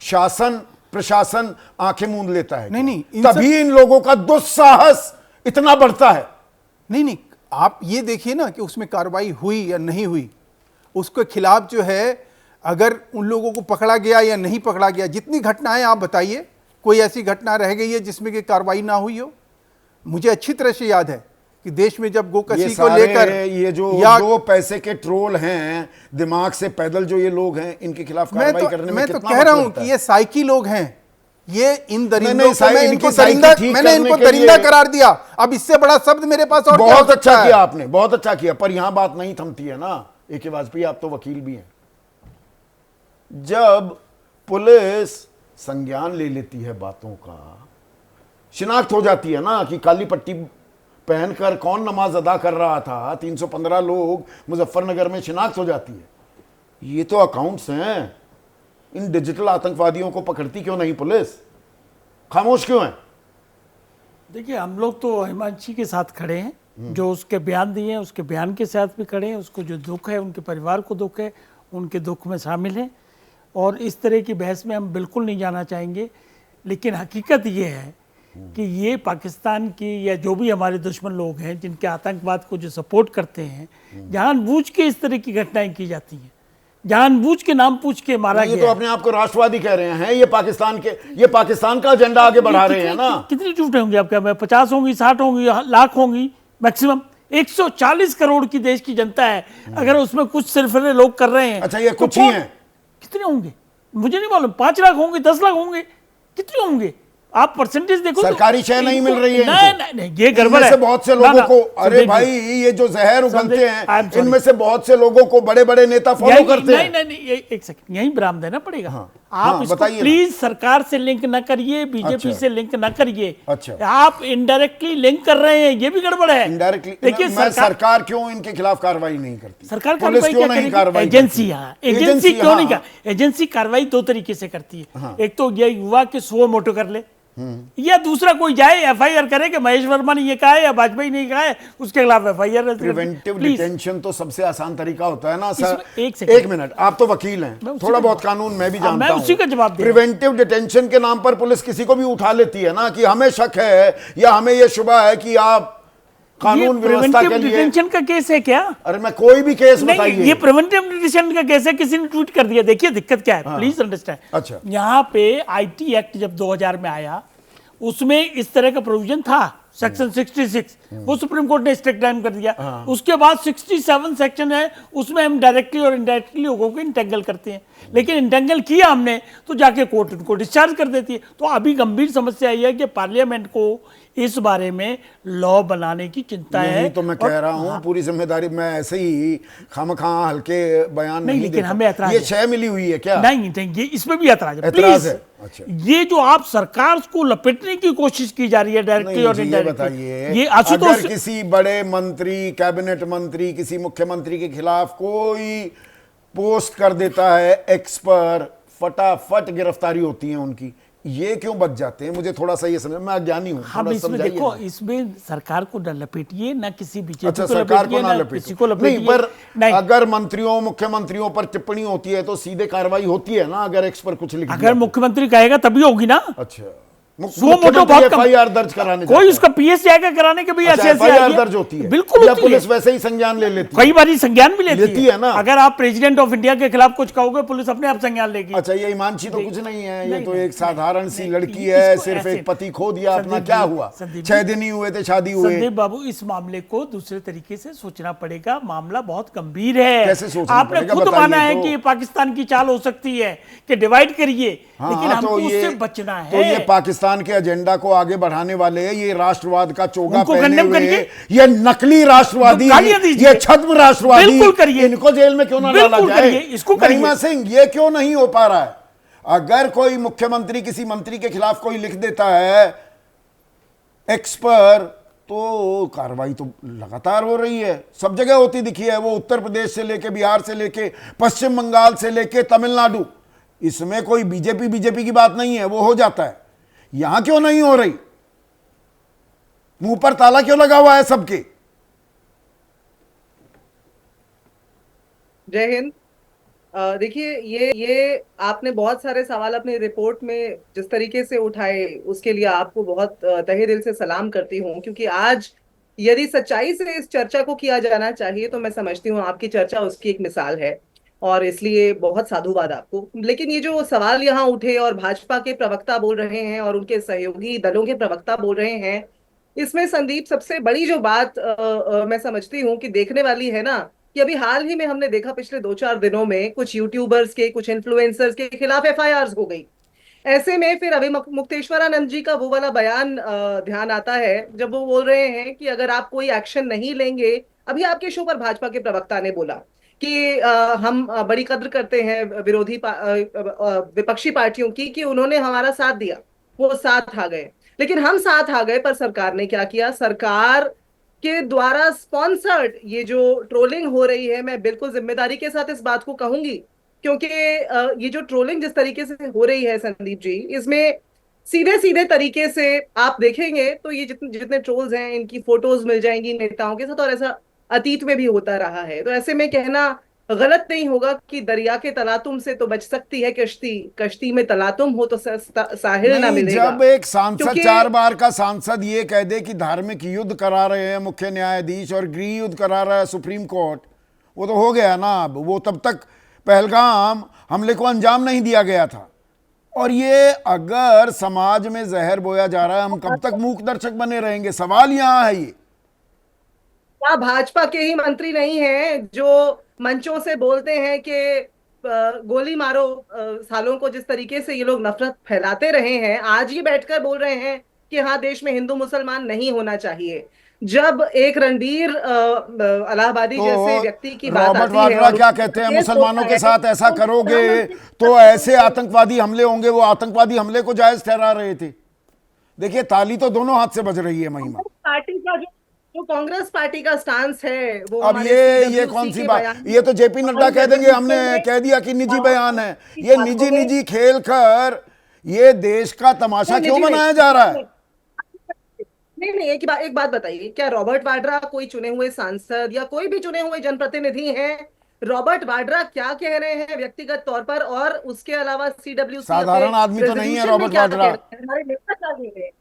शासन प्रशासन आंखें मूंद लेता है। नहीं, तभी इन लोगों का दुस्साहस इतना बढ़ता है। नहीं, आप ये देखिए ना कि उसमें कार्रवाई हुई या नहीं हुई, उसके खिलाफ जो है अगर उन लोगों को पकड़ा गया या नहीं पकड़ा गया, जितनी घटनाएं आप बताइए, कोई ऐसी घटना रह गई है जिसमें कि कार्रवाई ना हुई हो? मुझे अच्छी तरह से याद है कि देश में जब गोकशी को लेकर ये जो दो पैसे के ट्रोल हैं, दिमाग से पैदल जो ये लोग हैं, इनके खिलाफ कार्रवाई करने में मैं तो कह रहा हूं कि ये साइकी लोग हैं, ये इन दरिंदों को मैंने इनको दरिंदा करार दिया। अब इससे बड़ा शब्द मेरे पास और बहुत अच्छा किया आपने, बहुत अच्छा किया, पर यहां बात नहीं थमती है ना। ए.के. वाजपेयी, आप तो वकील भी हैं। जब पुलिस संज्ञान ले लेती है बातों का, शिनाख्त हो जाती है ना कि काली पट्टी पहनकर कौन नमाज अदा कर रहा था, 315 लोग मुजफ्फरनगर में शिनाख्त हो जाती है। ये तो अकाउंट्स हैं। इन डिजिटल आतंकवादियों को पकड़ती क्यों नहीं पुलिस? खामोश क्यों है? देखिए, हम लोग तो हिमांशी के साथ खड़े हैं, जो उसके बयान दिए हैं उसके बयान के साथ भी खड़े हैं। उसको जो दुख है, उनके परिवार को दुख है, उनके दुख में शामिल हैं, और इस तरह की बहस में हम बिल्कुल नहीं जाना चाहेंगे। लेकिन हकीकत ये है कि ये पाकिस्तान की या जो भी हमारे दुश्मन लोग हैं, जिनके आतंकवाद को जो सपोर्ट करते हैं, जानबूझ के इस तरह की घटनाएं की जाती हैं, जानबूझ के नाम पूछ के मारा गया। ये तो अपने आप को राष्ट्रवादी कह रहे हैं, ये पाकिस्तान का एजेंडा आगे बढ़ा रहे हैं ना। कितनी झूठे होंगे आपके? 50 होंगी, 60 होंगी, लाख होंगी मैक्सिमम। 140 करोड़ की देश की जनता है, अगर उसमें कुछ सिरफिरे लोग कर रहे हैं। अच्छा, ये कुछ ही हैं? कितने होंगे मुझे नहीं मालूम। 5 लाख होंगे, 10 लाख होंगे, कितने होंगे? आप परसेंटेज देखो। सरकारी शय नहीं मिल रही है। नहीं, ये गड़बड़ है। बहुत से लोगों को, अरे भाई, ये जो जहर उगलते हैं, इनमें से बहुत से लोगों को बड़े बड़े नेता फॉलो करते हैं। नहीं, एक सेकंड, यहीं विराम देना पड़ेगा। आप इसको प्लीज सरकार से लिंक न करिए, बीजेपी से लिंक न करिए। आप इनडायरेक्टली लिंक कर रहे हैं, ये भी गड़बड़ है। इनडायरेक्टली देखिए, सरकार क्यों इनके खिलाफ कार्रवाई नहीं करती? सरकार कार्रवाई क्यों नहीं कार्रवाई? एजेंसी क्यों नहीं? एजेंसी कार्रवाई 2 तरीके से करती है। एक तो ये युवा के सो मोटो कर ले, या दूसरा कोई जाए एफआईआर करे कि महेश वर्मा ने ये कहा है या वाजपेयी ने कहा है, उसके खिलाफ एफआईआर। प्रिवेंटिव डिटेंशन तो सबसे आसान तरीका होता है ना सर। एक मिनट, आप तो वकील हैं, थोड़ा बहुत कानून मैं भी जानता हूं। उसी का जवाब दे। प्रिवेंटिव डिटेंशन के नाम पर पुलिस किसी को भी उठा लेती है ना, कि हमें शक है या हमें यह शुबा है कि आप कानून व्यवस्था के लिए। डिटेंशन का केस है क्या? अरे मैं कोई भी केस बताइए। ये प्रिवेंटिव डिटेंशन का केस है, किसी ने ट्वीट कर दिया। देखिए दिक्कत क्या है, प्लीज अंडरस्टैंड। अच्छा, यहाँ पे आईटी एक्ट जब 2000 में आया, उसमें इस तरह का प्रोविजन था, सेक्शन 66, वो सुप्रीम कोर्ट ने स्ट्रिक डाउन कर दिया। उसके बाद 67 सेक्शन है, उसमें हम डायरेक्टली और इनडायरेक्टली लोगों को इंटेंगल करते हैं। लेकिन इंटेंगल किया हमने तो जाके कोर्ट उनको डिस्चार्ज कर देती है। तो अभी गंभीर समस्या यह है कि पार्लियामेंट को इस बारे में लॉ बनाने की चिंता है। तो मैं कह रहा हूं, पूरी जिम्मेदारी, मैं ऐसे ही खामखा हल्के बयान नहीं, लेकिन हमें ऐतराज, ये शय मिली हुई है क्या? नहीं, ये इसमें भी ऐतराज है। अच्छा, ये जो आप सरकार को लपेटने की कोशिश की जा रही है डायरेक्टली और इनडायरेक्टली, ये अगर किसी बड़े मंत्री, कैबिनेट मंत्री, किसी मुख्यमंत्री के खिलाफ कोई पोस्ट कर देता है एक्स पर, फटाफट गिरफ्तारी होती है उनकी। ये क्यों बच जाते हैं? मुझे थोड़ा सा ये समझ, मैं अज्ञानी हूं। हाँ, इसमें देखो, इसमें सरकार को न लपेटिए, ना किसी बीजेपी अच्छा, को सरकार को ना किसी को लपेटिए। नहीं, पर अगर मंत्रियों, मुख्यमंत्रियों पर टिप्पणी होती है तो सीधे कार्रवाई होती है ना, अगर एक्स पर कुछ लिख दिया। अगर मुख्यमंत्री कहेगा तभी होगी ना। अच्छा, एफआईआर दर्ज कराने कोई उसका पीएस जाएगा कराने के भी एफआईआर दर्ज होती है, बिल्कुल या पुलिस वैसे ही संज्ञान ले लेती है? कई बार संज्ञान भी लेती है ना। अगर आप प्रेसिडेंट ऑफ इंडिया के खिलाफ कुछ कहोगे, पुलिस अपने आप संज्ञान लेगी। अच्छा, ये हिमांशी तो कुछ नहीं है, ये तो एक साधारण सी लड़की है, सिर्फ एक पति खो दिया अपना। क्या हुआ? 6 दिन ही हुए थे शादी हुए। संदीप बाबू, इस मामले को दूसरे तरीके से सोचना पड़ेगा। मामला बहुत गंभीर है। कैसे सोचना आपने खुद माना है कि पाकिस्तान की चाल हो सकती है कि डिवाइड करिए, लेकिन हमको उससे बचना है। तो ये पाकिस्तान के एजेंडा को आगे बढ़ाने वाले, ये राष्ट्रवाद का चोगा पहने हुए, ये नकली राष्ट्रवादी, ये छद्म राष्ट्रवादी, इनको जेल में क्यों ना डाला जाए? इसको गरिमा सिंह, ये क्यों नहीं हो पा रहा है? अगर कोई मुख्यमंत्री किसी मंत्री के खिलाफ कोई लिख देता है एक्स पर, तो कार्रवाई तो लगातार हो रही है, सब जगह होती दिखी है। वो उत्तर प्रदेश से लेके, बिहार से लेके, पश्चिम बंगाल से लेके तमिलनाडु, इसमें कोई बीजेपी की बात नहीं है, वो हो जाता है। यहां क्यों नहीं हो रही? मुंह पर ताला क्यों लगा हुआ है सबके? जय हिंद। देखिए, ये आपने बहुत सारे सवाल अपनी रिपोर्ट में जिस तरीके से उठाए, उसके लिए आपको बहुत तहे दिल से सलाम करती हूँ। क्योंकि आज यदि सच्चाई से इस चर्चा को किया जाना चाहिए, तो मैं समझती हूँ आपकी चर्चा उसकी एक मिसाल है। और इसलिए बहुत साधुवाद आपको। लेकिन ये जो सवाल यहाँ उठे और भाजपा के प्रवक्ता बोल रहे हैं और उनके सहयोगी दलों के प्रवक्ता बोल रहे हैं, इसमें संदीप सबसे बड़ी जो बात मैं समझती हूँ कि देखने वाली है ना, कि अभी हाल ही में हमने देखा पिछले 2-4 दिनों में कुछ यूट्यूबर्स के, कुछ इन्फ्लुएंसर्स के खिलाफ एफआईआर हो गई। ऐसे में फिर अभी मुक्तेश्वरानंद जी का वो वाला बयान ध्यान आता है, जब वो बोल रहे हैं कि अगर आप कोई एक्शन नहीं लेंगे, अभी आपके शो पर भाजपा के प्रवक्ता ने बोला कि हम बड़ी कद्र करते हैं विपक्षी पार्टियों की, कि उन्होंने हमारा साथ दिया, वो साथ आ गए। लेकिन हम साथ आ गए, पर सरकार ने क्या किया? सरकार के द्वारा स्पॉन्सर्ड ये जो ट्रोलिंग हो रही है, मैं बिल्कुल जिम्मेदारी के साथ इस बात को कहूंगी, क्योंकि ये जो ट्रोलिंग जिस तरीके से हो रही है संदीप जी, इसमें सीधे सीधे तरीके से आप देखेंगे तो ये जितने जितने ट्रोल्स हैं, इनकी फोटोज मिल जाएंगी नेताओं के साथ, और ऐसा अतीत में भी होता रहा है। तो ऐसे में कहना गलत नहीं होगा कि दरिया के तलातुम से तो बच सकती है कश्ती, कश्ती में तलातुम हो तो साहिल ना मिलेगा। जब एक सांसद 4 बार का सांसद ये कह दे कि धार्मिक युद्ध करा रहे हैं मुख्य न्यायाधीश और गृह युद्ध करा रहा है सुप्रीम कोर्ट, वो तो हो गया ना। अब वो तब तक पहलगाम हमले को अंजाम नहीं दिया गया था। और ये अगर समाज में जहर बोया जा रहा है, हम कब तक मूक दर्शक बने रहेंगे? सवाल यहां है। ये क्या भाजपा के ही मंत्री नहीं हैं जो मंचों से बोलते हैं कि गोली मारो सालों को? जिस तरीके से ये लोग नफरत फैलाते रहे हैं, आज ये बैठकर बोल रहे हैं कि हाँ, देश में हिंदू मुसलमान नहीं होना चाहिए। जब एक रणबीर अलाहाबादी तो जैसे व्यक्ति की बात रॉबर्ट आती है, वाड्रा क्या कहते हैं, मुसलमानों के साथ ऐसा करोगे तो ऐसे आतंकवादी हमले होंगे। वो आतंकवादी हमले को जायज ठहरा रहे थे। देखिए, ताली तो दोनों हाथ से बज रही है महिमा। पार्टी का जो कांग्रेस पार्टी का स्टांस है वो, अब ये कौन सी बात? ये तो जेपी नड्डा कह देंगे हमने कह दिया कि निजी बयान है। ये निजी खेल कर ये देश का तमाशा क्यों बनाया जा रहा है? नहीं, एक बात बताइए, क्या रॉबर्ट वाड्रा कोई चुने हुए सांसद या कोई भी चुने हुए जनप्रतिनिधि हैं? रॉबर्ट वाड्रा क्या कह रहे हैं व्यक्तिगत तौर पर, और उसके अलावा सीडब्ल्यूसी साधारण आदमी तो नहीं है रॉबर्ट वाड्रा। हमारे नेता क्या कह रहे हैं?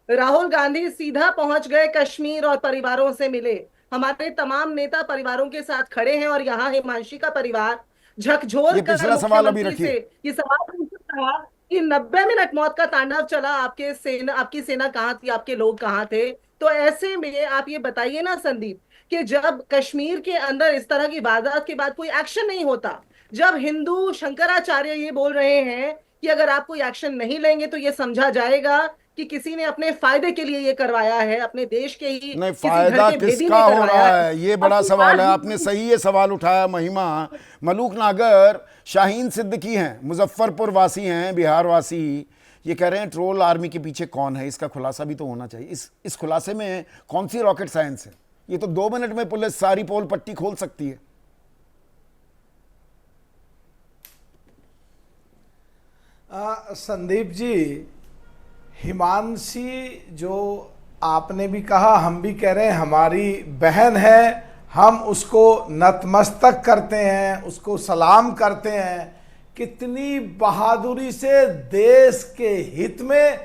राहुल गांधी सीधा पहुंच गए कश्मीर और परिवारों से मिले। हमारे तमाम नेता परिवारों के साथ खड़े हैं, और यहाँ हिमांशी का परिवार झकझोर कर मुख्यमंत्री से ये सवाल पूछ रहा कि 90 मिनट मौत का तांडव चला, आपकी सेना कहाँ थी, आपके लोग कहाँ थे? तो ऐसे में आप ये बताइए ना संदीप, कि जब कश्मीर के अंदर इस तरह की वारदात के बाद कोई एक्शन नहीं होता, जब हिंदू शंकराचार्य ये बोल रहे हैं कि अगर आप कोई एक्शन नहीं लेंगे तो ये समझा जाएगा कि किसी ने अपने फायदे के लिए ये करवाया है, अपने देश के ही नहीं, फायदा किसका हो रहा है, ये बड़ा सवाल है। आपने सही ये सवाल उठाया महिमा। मलूक नागर शाहीन सिद्दीकी हैं, मुजफ्फरपुर वासी हैं, बिहार वासी। ये कह रहे हैं ट्रोल आर्मी के पीछे कौन है, इसका खुलासा भी तो होना चाहिए। इस खुलासे में कौन सी रॉकेट साइंस है? ये तो 2 मिनट में पुलिस सारी पोल पट्टी खोल सकती है। संदीप जी, हिमांशी जो आपने भी कहा, हम भी कह रहे हैं, हमारी बहन है, हम उसको नतमस्तक करते हैं, उसको सलाम करते हैं। कितनी बहादुरी से देश के हित में,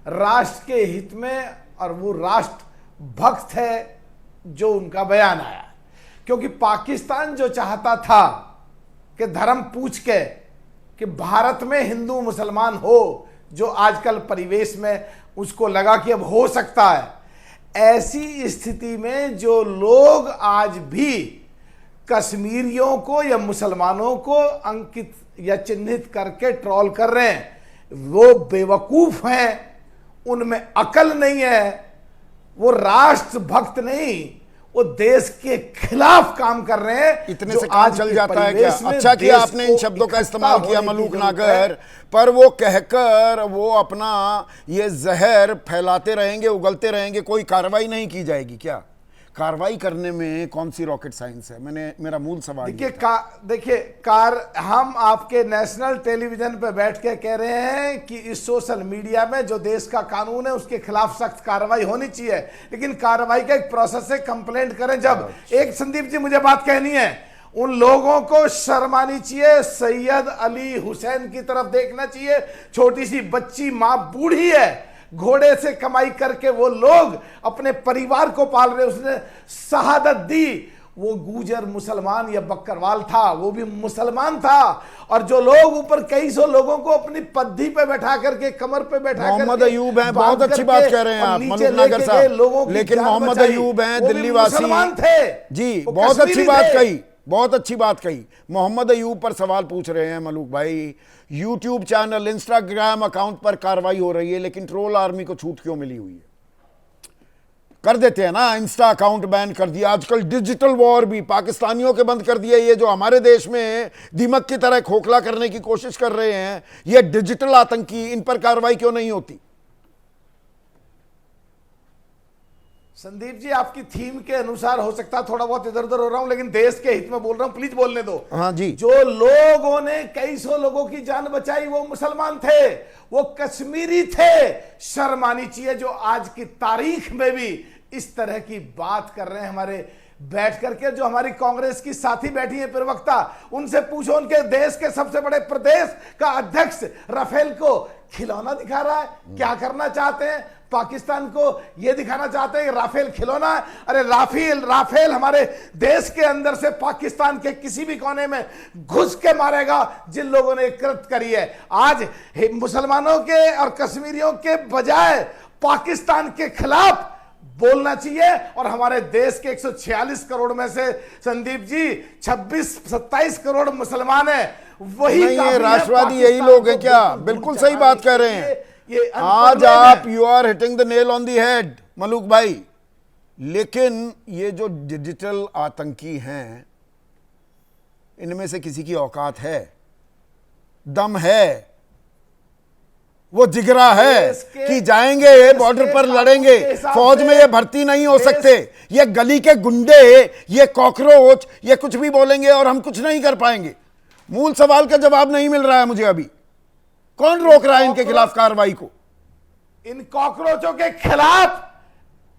राष्ट्र के हित में, और वो राष्ट्र भक्त है जो उनका बयान आया। क्योंकि पाकिस्तान जो चाहता था कि धर्म पूछ के कि भारत में हिंदू मुसलमान हो, जो आजकल परिवेश में उसको लगा कि अब हो सकता है, ऐसी स्थिति में जो लोग आज भी कश्मीरियों को या मुसलमानों को अंकित या चिन्हित करके ट्रोल कर रहे हैं, वो बेवकूफ हैं, उनमें अकल नहीं है, वो राष्ट्र भक्त नहीं, वो देश के खिलाफ काम कर रहे हैं। इतने से काम चल जाता है क्या? अच्छा किया आपने इन शब्दों का इस्तेमाल किया मलूक नागर, पर वो कहकर वो अपना ये जहर फैलाते रहेंगे, उगलते रहेंगे, कोई कार्रवाई नहीं की जाएगी क्या? कार्रवाई करने में कौन सी रॉकेट साइंस है? मेरा मूल सवाल देखिए हम आपके नेशनल टेलीविजन पे बैठ के कह रहे हैं कि इस सोशल मीडिया में जो देश का कानून है उसके खिलाफ सख्त कार्रवाई होनी चाहिए, लेकिन कार्रवाई का एक प्रोसेस है। कंप्लेंट करें जब, एक संदीप जी मुझे बात कहनी है, उन लोगों को शर्म आनी चाहिए, सैयद अली हुसैन की तरफ देखना चाहिए। छोटी सी बच्ची मां बूढ़ी है, घोड़े से कमाई करके वो लोग अपने परिवार को पाल रहे, उसने शहादत दी, वो गुजर मुसलमान या बकरवाल था, वो भी मुसलमान था। और जो लोग ऊपर कई सौ लोगों को अपनी पद्धी पे बैठा करके, कमर पे बैठा मोहम्मद अयूब हैं, बहुत अच्छी बात कह रहे हैं आप मलूक नागर साहब, लेकिन मोहम्मद अयूब हैं दिल्ली वासी थे जी, बहुत अच्छी बात कही, बहुत अच्छी बात कही। मोहम्मद अयूब पर सवाल पूछ रहे हैं मलूक भाई, यूट्यूब चैनल, इंस्टाग्राम अकाउंट पर कार्रवाई हो रही है, लेकिन ट्रोल आर्मी को छूट क्यों मिली हुई है? कर देते हैं ना, इंस्टा अकाउंट बैन कर दिया। आजकल डिजिटल वॉर भी पाकिस्तानियों के बंद कर दिया। ये जो हमारे देश में दीमक की तरह खोखला करने की कोशिश कर रहे हैं, ये डिजिटल आतंकी, इन पर कार्रवाई क्यों नहीं होती? संदीप जी, आपकी थीम के अनुसार हो सकता है थोड़ा बहुत इधर उधर हो रहा हूं, लेकिन देश के हित में बोल रहा हूं, प्लीज बोलने दो। हाँ जी। जो लोगों ने कई सौ लोगों की जान बचाई वो मुसलमान थे, वो कश्मीरी थे। शर्म आनी चाहिए जो आज की तारीख में भी इस तरह की बात कर रहे हैं। हमारे बैठ करके जो हमारी कांग्रेस की साथी बैठी है प्रवक्ता, उनसे पूछो, उनके देश के सबसे बड़े प्रदेश का अध्यक्ष राफेल को खिलौना दिखा रहा है। क्या करना चाहते हैं? पाकिस्तान को यह दिखाना चाहते हैं कि राफेल खिलौना है। अरे राफेल हमारे देश के अंदर से पाकिस्तान के किसी भी कोने में घुस के मारेगा जिन लोगों ने कृत करी है। आज मुसलमानों के और कश्मीरियों के बजाय पाकिस्तान के खिलाफ बोलना चाहिए। और हमारे देश के 146 करोड़ में से संदीप जी 26-27 करोड़ मुसलमान है, वही राष्ट्रवादी यही लोग हैं क्या? बिल्कुल सही बात कह रहे हैं। आज आप you are hitting the nail on the head Malook भाई। लेकिन ये जो डिजिटल आतंकी हैं, इनमें से किसी की औकात है, दम है, वो जिगरा है कि जाएंगे बॉर्डर पर लड़ेंगे, फौज में ये भर्ती नहीं हो सकते, ये गली के गुंडे, ये कॉकरोच, ये कुछ भी बोलेंगे और हम कुछ नहीं कर पाएंगे। मूल सवाल का जवाब नहीं मिल रहा है मुझे अभी। कौन रोक रहा है इनके खिलाफ कार्रवाई को? इन कॉकरोचों के खिलाफ,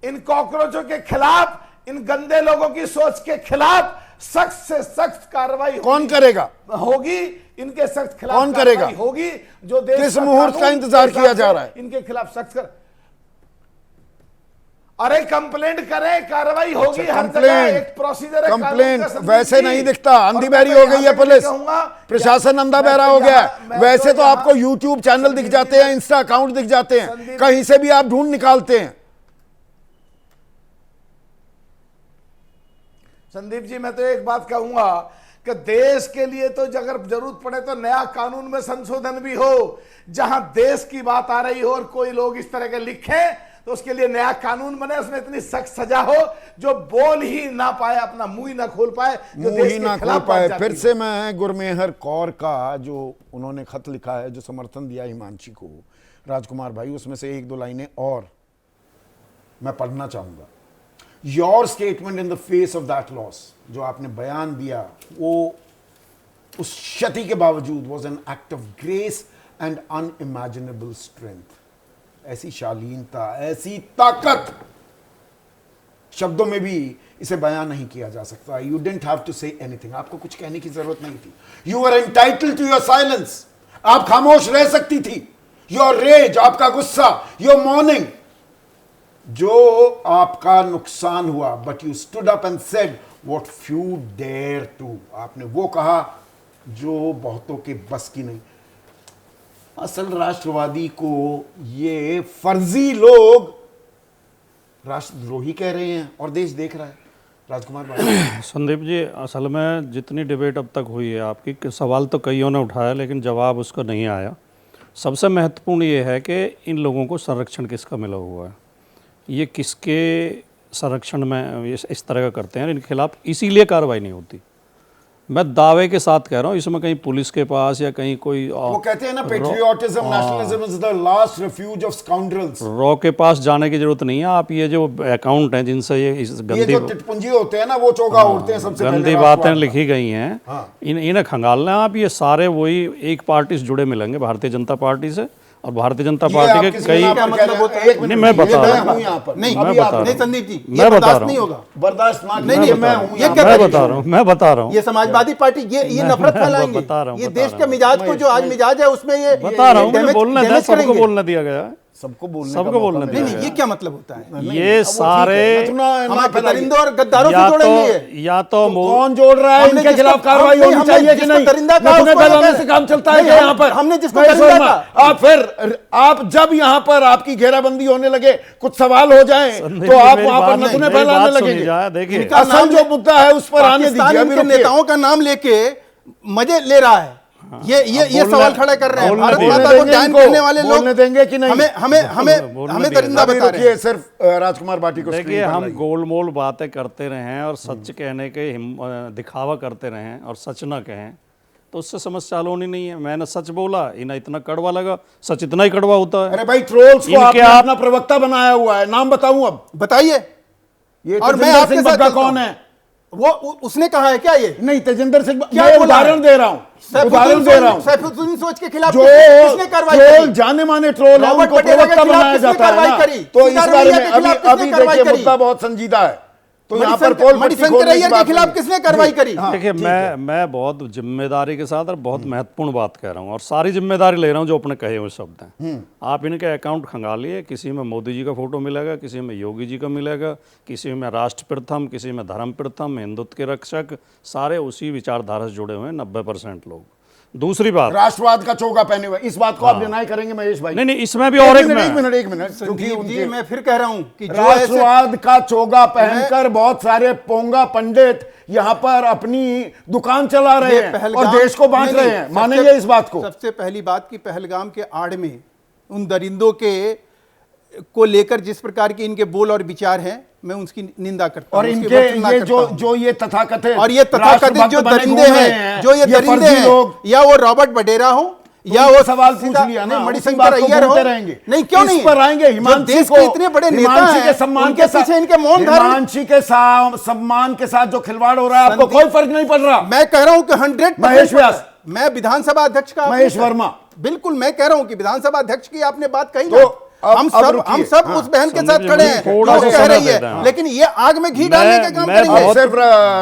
इन कॉकरोचों के खिलाफ, इन गंदे लोगों की सोच के खिलाफ सख्त से सख्त कार्रवाई कौन करेगा? होगी। इनके सख्त खिलाफ कौन करेगा? होगी। जो देश किस मुहूर्त का इंतजार किया जा रहा है? इनके खिलाफ सख्त कर, अरे कंप्लेंट करें, कार्रवाई होगी। हर जगह एक प्रोसीजर है। कंप्लेंट वैसे नहीं दिखता। अंधी बहरी हो गई है पुलिस, प्रशासन अंधा बहरा हो गया। वैसे तो आपको यूट्यूब चैनल दिख जाते हैं, इंस्टा अकाउंट दिख जाते हैं, कहीं से भी आप ढूंढ निकालते हैं। संदीप जी, मैं तो एक बात कहूंगा कि देश के लिए तो अगर जरूरत पड़े तो नया कानून में संशोधन भी हो। जहां देश की बात आ रही हो और कोई लोग इस तरह के लिखें तो उसके लिए नया कानून बने, उसमें इतनी सख्त सजा हो जो बोल ही ना पाए, अपना मुंह ही ना खोल पाए, जो मुंह ही ना खोल पाए। फिर से मैं गुरमेहर कौर का जो उन्होंने खत लिखा है, जो समर्थन दिया हिमांशी को, राजकुमार भाई, उसमें से एक दो लाइनें और मैं पढ़ना चाहूंगा। Your statement in the face of that loss, जो आपने बयान दिया वो उस क्षति के बावजूद was an act of grace and unimaginable strength. ऐसी शालीनता, ऐसी ताकत शब्दों में भी इसे बयान नहीं किया जा सकता। You didn't have to say anything, आपको कुछ कहने की जरूरत नहीं थी। You are entitled to your silence, आप खामोश रह सकती थी। योर रेज, आपका गुस्सा, योर मॉर्निंग, जो आपका नुकसान हुआ, but you stood up and said what few dare to. आपने वो कहा जो बहुतों के बस की नहीं। असल राष्ट्रवादी को ये फर्जी लोग राष्ट्रद्रोही कह रहे हैं और देश देख रहा है। राजकुमार भाई। संदीप जी, असल में जितनी डिबेट अब तक हुई है आपकी, सवाल तो कईयों ने उठाया लेकिन जवाब उसका नहीं आया। सबसे महत्वपूर्ण ये है कि इन लोगों को संरक्षण किसका मिला हुआ है, ये किसके संरक्षण में ये इस तरह का करते हैं, इनके खिलाफ इसीलिए कार्रवाई नहीं होती। मैं दावे के साथ कह रहा हूँ, इसमें कहीं पुलिस के पास या कहीं कोई वो कहते हैं ना, patriotism, nationalism is the last refuse of scoundrels. Raw के पास जाने की जरूरत नहीं है। आप ये जो अकाउंट हैं जिनसे ये गंदी टिटपुंजी होते हैं ना, वो चौका उड़ते हैं, सबसे गंदी बातें लिखी गई हैं, इन्हें खंगालना आप। ये सारे वही एक पार्टी से जुड़े मिलेंगे, भारतीय जनता पार्टी से, और भारतीय जनता पार्टी के कई नहीं, मैं बता रहा हूँ, नहीं संदीप जी, मैं बता रहा हूँ, बर्दाश्त नहीं, मैं बता रहा हूँ, ये समाजवादी पार्टी ये नफरत फैलाएंगे, ये देश के मिजाज को, जो आज मिजाज है उसमें ये बता रहा हूँ, बोलना है, सबको बोलना दिया गया है। सबको बोलने नहीं नहीं, ये क्या मतलब होता है? ये सारे दरिंदों और गद्दारों से जोड़ेंगे या तो कौन जोड़ रहा है? इनके खिलाफ कार्रवाई होनी चाहिए कि नहीं? नथुने से काम चलता है यहाँ पर? हमने जिसको आप फिर आप जब यहाँ पर आपकी घेराबंदी होने लगे, कुछ सवाल हो जाए तो आप वहां पर नथुने फैलाने लगेंगे। देखिए असल जो मुद्दा है उस पर आने दीजिए। अभी नेताओं का नाम लेके मजे ले रहा है, ये सवाल खड़ा कर रहे हैं। भारत माता को डायन करने वाले लोग बोलने देंगे कि नहीं? हमें दरिंदा बता रहे हैं। सिर्फ राजकुमार भाटी को देखिए, हम गोलमोल बातें करते रहे हैं और सच कहने के दिखावा करते रहे हैं और सच ना कहें तो उससे समस्या होनी नहीं है। मैंने सच बोला, इन्हें इतना कड़वा लगा, सच इतना ही कड़वा होता है। अरे भाई, ट्रोल्स को आपने अपना प्रवक्ता बनाया हुआ है, नाम बताऊं? अब बताइए। ये और मैं आपके साथ कौन है? वो उसने कहा है क्या? ये नहीं, तेजिंदर सिंह, क्या उदाहरण दे रहा हूं, सैफुद्दीन सोच के खिलाफ जो किसने कार्रवाई करी? जाने माने ट्रोल है, उनको प्रवक्ता बनाया जाता है। तो इस बारे में अभी देखिए, मुद्दा बहुत संजीदा है। तो यहाँ पर मणिशंकर के खिलाफ किसने कार्रवाई करी? देखिए, मैं बहुत जिम्मेदारी के साथ और बहुत महत्वपूर्ण बात कह रहा हूँ और सारी जिम्मेदारी ले रहा हूँ जो अपने कहे हुए शब्द हैं। आप इनके अकाउंट खंगालिए, किसी में मोदी जी का फोटो मिलेगा, किसी में योगी जी का मिलेगा, किसी में राष्ट्र प्रथम, किसी में धर्म प्रथम, हिंदुत्व के रक्षक, सारे उसी विचारधारा से जुड़े हुए हैं 90% लोग। दूसरी बात, राष्ट्रवाद का चोगा पहने हुए, इस बात को आप डिनाई करेंगे महेश भाई? नहीं, इसमें भी और एक मिनट, क्योंकि मैं फिर कह रहा हूं कि राष्ट्रवाद का चोगा पहनकर बहुत सारे पोंगा पंडित यहाँ पर अपनी दुकान चला रहे हैं और देश को बांट रहे हैं। मानेंगे इस बात को? सबसे पहली बात कि पहलगाम के आड़ में उन दरिंदों के को लेकर जिस प्रकार के इनके बोल और विचार हैं, मैं उसकी निंदा करता हूं। और इनके ये जो ये तथाकथित और ये तथाकथित जो दरिंदे हैं, जो ये दरिंदे हैं, या वो रॉबर्ट बडेरा हो या वो सवाल पूछ लिया ना, मणिशंकर अय्यर हो, नहीं क्यों नहीं पर आएंगे? हिमांशी को इतने बड़े नेता हैं, के सम्मान के पीछे इनके मौन धारण, हिमांशी के सम्मान के साथ जो खिलवाड़ हो रहा है, आपको कोई फर्क नहीं पड़ रहा? मैं कह रहा हूं कि 100 महेश व्यास, मैं विधानसभा अध्यक्ष का, महेश वर्मा, बिल्कुल मैं कह रहा हूं कि विधानसभा अध्यक्ष की आपने बात कही ना, हम सब उस बहन के साथ खड़े हैं, वो कह रही है, लेकिन ये आग में घी डालने का काम करेंगे। सिर्फ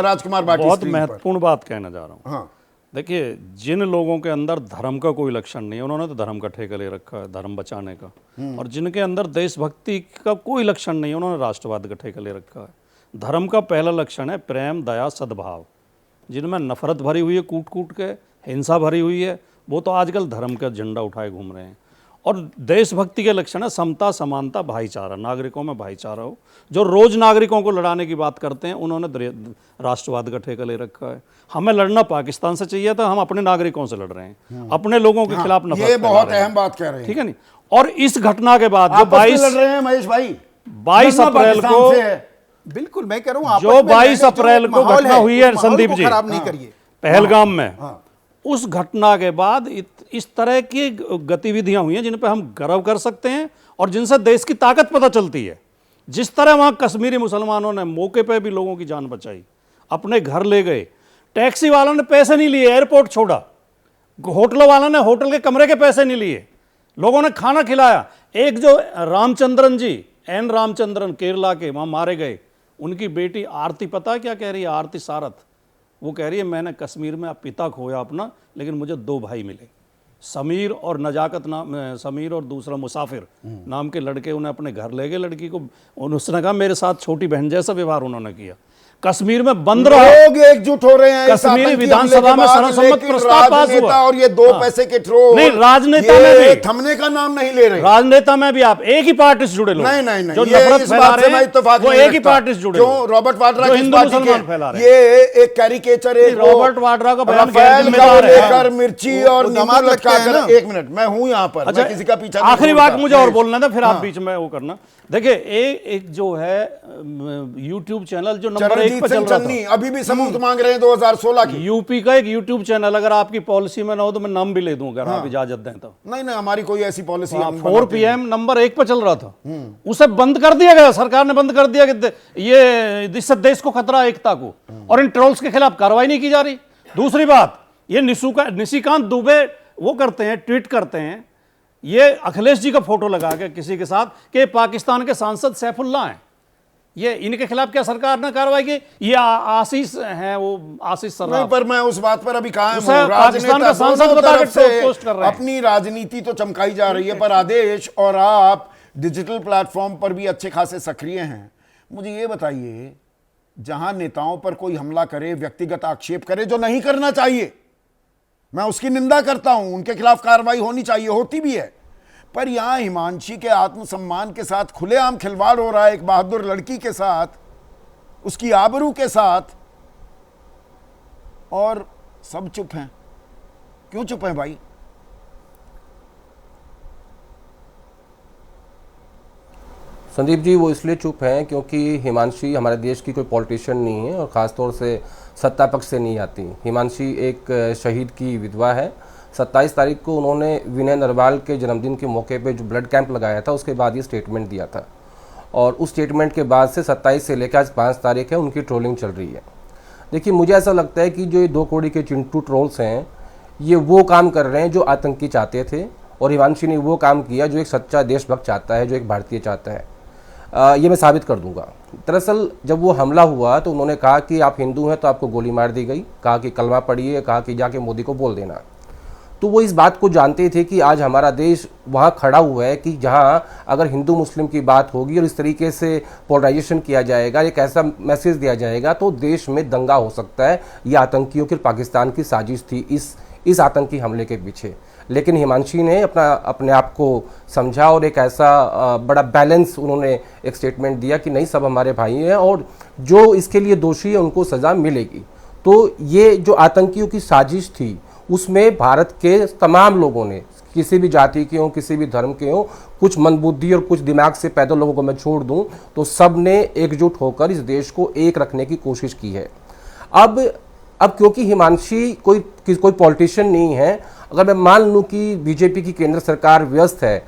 राजकुमार भाटी, बहुत महत्वपूर्ण बात कहना जा रहा हूँ। देखिए, जिन लोगों के अंदर धर्म का कोई लक्षण नहीं है, उन्होंने तो धर्म का ठेका ले रखा है, धर्म बचाने का, और जिनके अंदर देशभक्ति का कोई लक्षण नहीं है, उन्होंने राष्ट्रवाद का ठेका ले रखा है। धर्म का पहला लक्षण है प्रेम, दया, सद्भाव। जिनमें नफरत भरी हुई है, कूट कूट के हिंसा भरी हुई है, वो तो आजकल धर्म का झंडा उठाए घूम रहे हैं। और देशभक्ति के लक्षण है समता, समानता, भाईचारा, नागरिकों में भाईचारा हो। जो रोज नागरिकों को लड़ाने की बात करते हैं, उन्होंने राष्ट्रवाद का ठेका ले रखा है। हमें लड़ना पाकिस्तान से चाहिए था, हम अपने नागरिकों से लड़ रहे हैं, अपने लोगों के खिलाफ नफरत। ये बहुत अहम बात कह रहे हैं, ठीक है नहीं? और इस घटना के बाद जो 22 लड़ रहे हैं महेश भाई, 22 अप्रैल को, बिल्कुल मैं कह रहा हूं, जो 22 अप्रैल को घटना हुई है संदीप जी, खराब नहीं करिए, पहलगाम में, उस घटना के बाद इस तरह की गतिविधियां हुई हैं जिन पर हम गर्व कर सकते हैं और जिनसे देश की ताकत पता चलती है। जिस तरह वहां कश्मीरी मुसलमानों ने मौके पे भी लोगों की जान बचाई, अपने घर ले गए, टैक्सी वालों ने पैसे नहीं लिए, एयरपोर्ट छोड़ा, होटल वालों ने होटल के कमरे के पैसे नहीं लिए, लोगों ने खाना खिलाया। एक जो रामचंद्रन जी, एन रामचंद्रन, केरला के, वहां मारे गए, उनकी बेटी आरती, पता क्या कह रही है? आरती सारथ, वो कह रही है मैंने कश्मीर में पिता खोया अपना, लेकिन मुझे 2 भाई मिले, समीर और नजाकत नाम, समीर और दूसरा मुसाफिर नाम के लड़के। उन्हें अपने घर ले गए लड़की को, उसने कहा मेरे साथ छोटी बहन जैसा व्यवहार उन्होंने किया। कश्मीर में बंद रहा, लोग एकजुट हो रहे हैं। कश्मीरी विधानसभा में सर्वसम्मत प्रस्ताव पास हुआ, और ये 2 पैसे के ट्रोल, नहीं राजनेता में भी थमने का नाम नहीं ले रहे। राजनेता में भी आप एक ही पार्टी से जुड़े लोग, नहीं, जो नफरत फैला रहे हैं, वो एक ही पार्टी से जुड़े। क्यों रॉबर्ट वाड्रा हिंदू मुसलमान फैला रहे हैं? ये एक कैरिकेचर है, रॉबर्ट वाड्रा का बयान लेकर मिर्ची और नींबू लटकाकर। 1 मिनट, मैं हूं यहाँ पर, अच्छा, किसी का पीछा। आखिरी बात मुझे और बोलना था, फिर आप बीच में वो करना। देखिए, एक जो है यूट्यूब चैनल जो नंबर 1 पर चल रहा था, अभी भी सबूत मांग रहे हैं 2016 की, यूपी का एक यूट्यूब चैनल, अगर आपकी पॉलिसी में ना हो तो मैं नाम भी ले दूंगा, अगर आप इजाजत दें तो। नहीं, हमारी कोई ऐसी पॉलिसी। 4 PM नंबर 1 पर चल रहा था, उसे बंद कर दिया गया, सरकार ने बंद कर दिया कि ये इससे देश को खतरा है, एकता को, और इन ट्रोल्स के खिलाफ कार्रवाई नहीं की जा रही। दूसरी बात, ये निशिकांत दुबे वो करते हैं, ट्वीट करते हैं, ये अखिलेश जी का फोटो लगा के किसी के साथ कि पाकिस्तान के सांसद सैफुल्लाह हैं। ये इनके खिलाफ क्या सरकार ने कार्रवाई की? ये आशीष हैं, वो आशीष सर्राफ। नहीं, पर मैं उस बात पर अभी कायम हूं। पाकिस्तान का सांसद बता के पोस्ट कर रहे हैं। अपनी राजनीति तो चमकाई जा रही है, पर आदेश और आप डिजिटल प्लेटफॉर्म पर भी अच्छे खासे सक्रिय हैं। मुझे ये बताइए, जहां नेताओं पर कोई हमला करे, व्यक्तिगत आक्षेप करे, जो नहीं करना चाहिए, मैं उसकी निंदा करता हूं, उनके खिलाफ कार्रवाई होनी चाहिए, होती भी है, पर यहां हिमांशी के आत्मसम्मान के साथ खुलेआम खिलवाड़ हो रहा है, एक बहादुर लड़की के साथ, उसकी आबरू के साथ, और सब चुप हैं। क्यों चुप हैं भाई? संदीप जी, वो इसलिए चुप हैं क्योंकि हिमांशी हमारे देश की कोई पॉलिटिशियन नहीं है और ख़ासतौर से सत्ता पक्ष से नहीं आती। हिमांशी एक शहीद की विधवा है। 27 तारीख को उन्होंने विनय नरवाल के जन्मदिन के मौके पे जो ब्लड कैंप लगाया था, उसके बाद ये स्टेटमेंट दिया था, और उस स्टेटमेंट के बाद से 27 से लेकर आज 5 तारीख है, उनकी ट्रोलिंग चल रही है। देखिए, मुझे ऐसा लगता है कि जो ये 2 कौड़ी के चिंटू ट्रोल्स हैं, ये वो काम कर रहे हैं जो आतंकी चाहते थे, और हिमांशी ने वो काम किया जो एक सच्चा देशभक्त चाहता है, जो एक भारतीय चाहता है। ये मैं साबित कर दूंगा। दरअसल जब वो हमला हुआ तो उन्होंने कहा कि आप हिंदू हैं तो आपको गोली मार दी गई, कहा कि कलमा पढ़िए, कहा कि जाके मोदी को बोल देना। तो वो इस बात को जानते थे कि आज हमारा देश वहाँ खड़ा हुआ है कि जहाँ अगर हिंदू मुस्लिम की बात होगी और इस तरीके से पोलराइजेशन किया जाएगा, एक ऐसा मैसेज दिया जाएगा, तो देश में दंगा हो सकता है। ये आतंकियों की, पाकिस्तान की साजिश थी इस आतंकी हमले के पीछे। लेकिन हिमांशी ने अपने आप को समझा और एक ऐसा बड़ा बैलेंस उन्होंने एक स्टेटमेंट दिया कि नहीं, सब हमारे भाई हैं और जो इसके लिए दोषी है उनको सज़ा मिलेगी। तो ये जो आतंकियों की साजिश थी, उसमें भारत के तमाम लोगों ने, किसी भी जाति के हों, किसी भी धर्म के हों, कुछ मंदबुद्धि और कुछ दिमाग से पैदा लोगों को मैं छोड़ दूं, तो सब ने एकजुट होकर इस देश को एक रखने की कोशिश की है। अब क्योंकि हिमांशी कोई पॉलिटिशियन नहीं है, अगर मैं मान लूं कि बीजेपी की केंद्र सरकार व्यस्त है,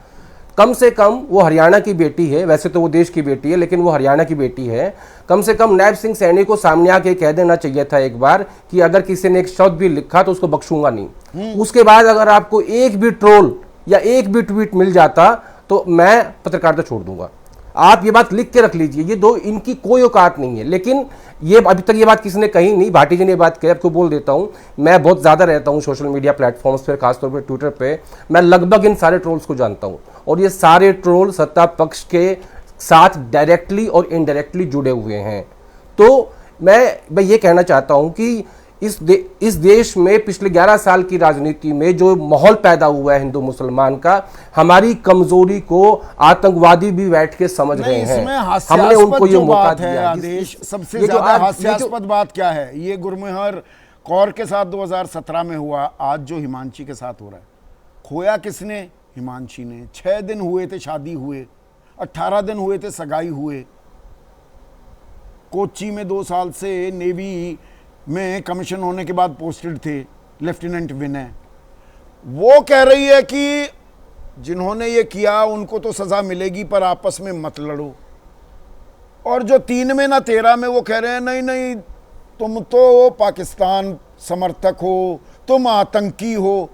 कम से कम वो हरियाणा की बेटी है, वैसे तो वो देश की बेटी है लेकिन वो हरियाणा की बेटी है, कम से कम नायब सिंह सैनी को सामने आके कह देना चाहिए था एक बार कि अगर किसी ने एक शब्द भी लिखा तो उसको बख्शूंगा नहीं। उसके बाद अगर आपको एक भी ट्रोल या एक भी ट्वीट मिल जाता तो मैं पत्रकारिता छोड़ दूंगा। आप ये बात लिख के रख लीजिए, ये दो इनकी कोई औकात नहीं है। लेकिन ये अभी तक ये बात किसी ने कही नहीं, भाटी जी ने बात कही, आपको बोल देता हूं, मैं बहुत ज़्यादा रहता हूं सोशल मीडिया प्लेटफॉर्म्स पर, खासतौर पर ट्विटर पे, मैं लगभग इन सारे ट्रोल्स को जानता हूं और ये सारे ट्रोल सत्ता पक्ष के साथ डायरेक्टली और इनडायरेक्टली जुड़े हुए हैं। तो मैं ये कहना चाहता हूं कि इस देश में पिछले 11 साल की राजनीति में जो माहौल पैदा हुआ है हिंदू मुसलमान का, हमारी कमजोरी को आतंकवादी भी बैठ के समझ रहे हैं। हमने उनको ये मौका दिया। आदेश सबसे ज्यादा हास्यास्पद बात क्या है? ये गुरमेहर कौर के साथ 2017 में हुआ, आज जो हिमांशी के साथ हो रहा है। खोया किसने? हिमांशी ने। 6 दिन हुए थे शादी हुए, 18 दिन हुए थे सगाई हुए। कोच्चि में 2 साल से नेवी में कमीशन होने के बाद पोस्टेड थे लेफ्टिनेंट विनय। वो कह रही है कि जिन्होंने ये किया उनको तो सजा मिलेगी, पर आपस में मत लड़ो। और जो 3 में ना 13 में वो कह रहे हैं नहीं नहीं, तुम तो पाकिस्तान समर्थक हो, तुम आतंकी हो।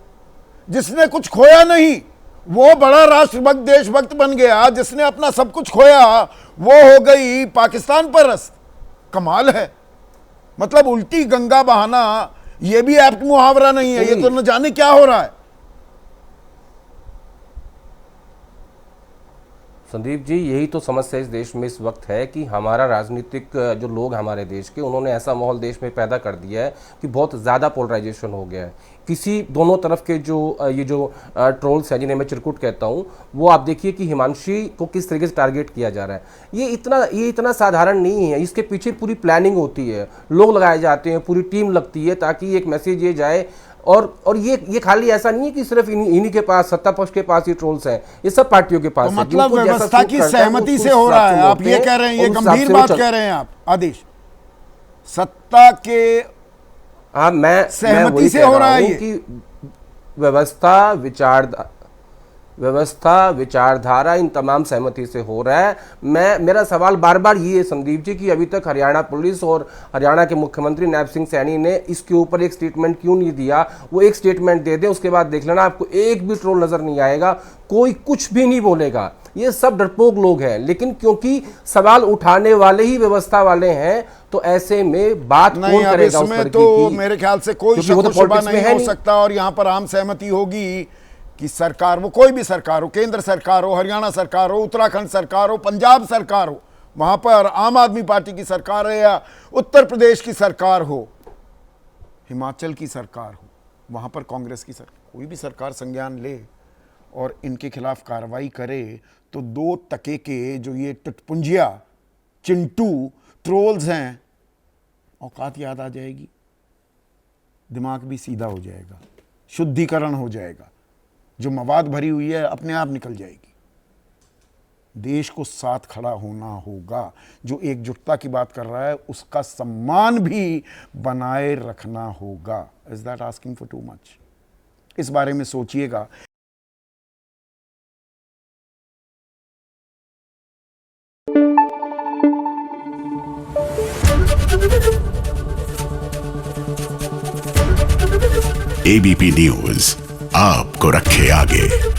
जिसने कुछ खोया नहीं वो बड़ा राष्ट्रभक्त देशभक्त बन गया, जिसने अपना सब कुछ खोया वो हो गई पाकिस्तान परस्त। कमाल है। मतलब उल्टी गंगा बहाना, ये भी एप्ट मुहावरा नहीं है, ये तो न जाने क्या हो रहा है। संदीप जी, यही तो समस्या इस देश में इस वक्त है कि हमारा राजनीतिक जो लोग हमारे देश के, उन्होंने ऐसा माहौल देश में पैदा कर दिया है कि बहुत ज़्यादा पोलराइजेशन हो गया है। किसी दोनों तरफ के जो ट्रोल्स हैं, जिन्हें मैं चिरकुट कहता हूँ, वो आप देखिए कि हिमांशी को किस तरीके से टारगेट किया जा रहा है। ये इतना साधारण नहीं है, इसके पीछे पूरी प्लानिंग होती है, लोग लगाए जाते हैं, पूरी टीम लगती है ताकि एक मैसेज ये जाए। और ये खाली ऐसा नहीं है कि सिर्फ इन्हीं के पास, सत्ता पक्ष के पास ये ट्रोल्स हैं, ये सब पार्टियों के पास। तो मतलब व्यवस्था की सहमति से हो रहा है, आप ये कह रहे हैं, ये गंभीर बात कह रहे हैं आप आदेश। सत्ता के मैं सहमति से हो रहा है कि व्यवस्था विचारधारा इन तमाम सहमति से हो रहा है। मेरा सवाल बार बार ये है संदीप जी कि अभी तक हरियाणा पुलिस और हरियाणा के मुख्यमंत्री नायब सिंह सैनी ने इसके ऊपर एक स्टेटमेंट क्यों नहीं दिया? वो एक स्टेटमेंट दे दे, उसके बाद देख लेना, आपको एक भी ट्रोल नजर नहीं आएगा, कोई कुछ भी नहीं बोलेगा। ये सब डरपोक लोग हैं। लेकिन क्योंकि सवाल उठाने वाले ही व्यवस्था वाले हैं, तो ऐसे में बात कौन करेगा उस पर तो मेरे ख्याल से कोई शुबा नहीं हो सकता। और यहाँ पर आम सहमति होगी कि सरकार, वो कोई भी सरकार हो, केंद्र सरकार हो, हरियाणा सरकार हो, उत्तराखंड सरकार हो, पंजाब सरकार हो, वहां पर आम आदमी पार्टी की सरकार है, या उत्तर प्रदेश की सरकार हो, हिमाचल की सरकार हो, वहां पर कांग्रेस की सरकार, कोई भी सरकार संज्ञान ले और इनके खिलाफ कार्रवाई करे, तो 2 टके के जो ये टुटपुंजिया चिंटू ट्रोल्स हैं, औकात याद आ जाएगी, दिमाग भी सीधा हो जाएगा, शुद्धिकरण हो जाएगा, जो मवाद भरी हुई है अपने आप निकल जाएगी। देश को साथ खड़ा होना होगा। जो एकजुटता की बात कर रहा है उसका सम्मान भी बनाए रखना होगा। Is that asking for too much? इस बारे में सोचिएगा। एबीपी न्यूज आपको रखे आगे।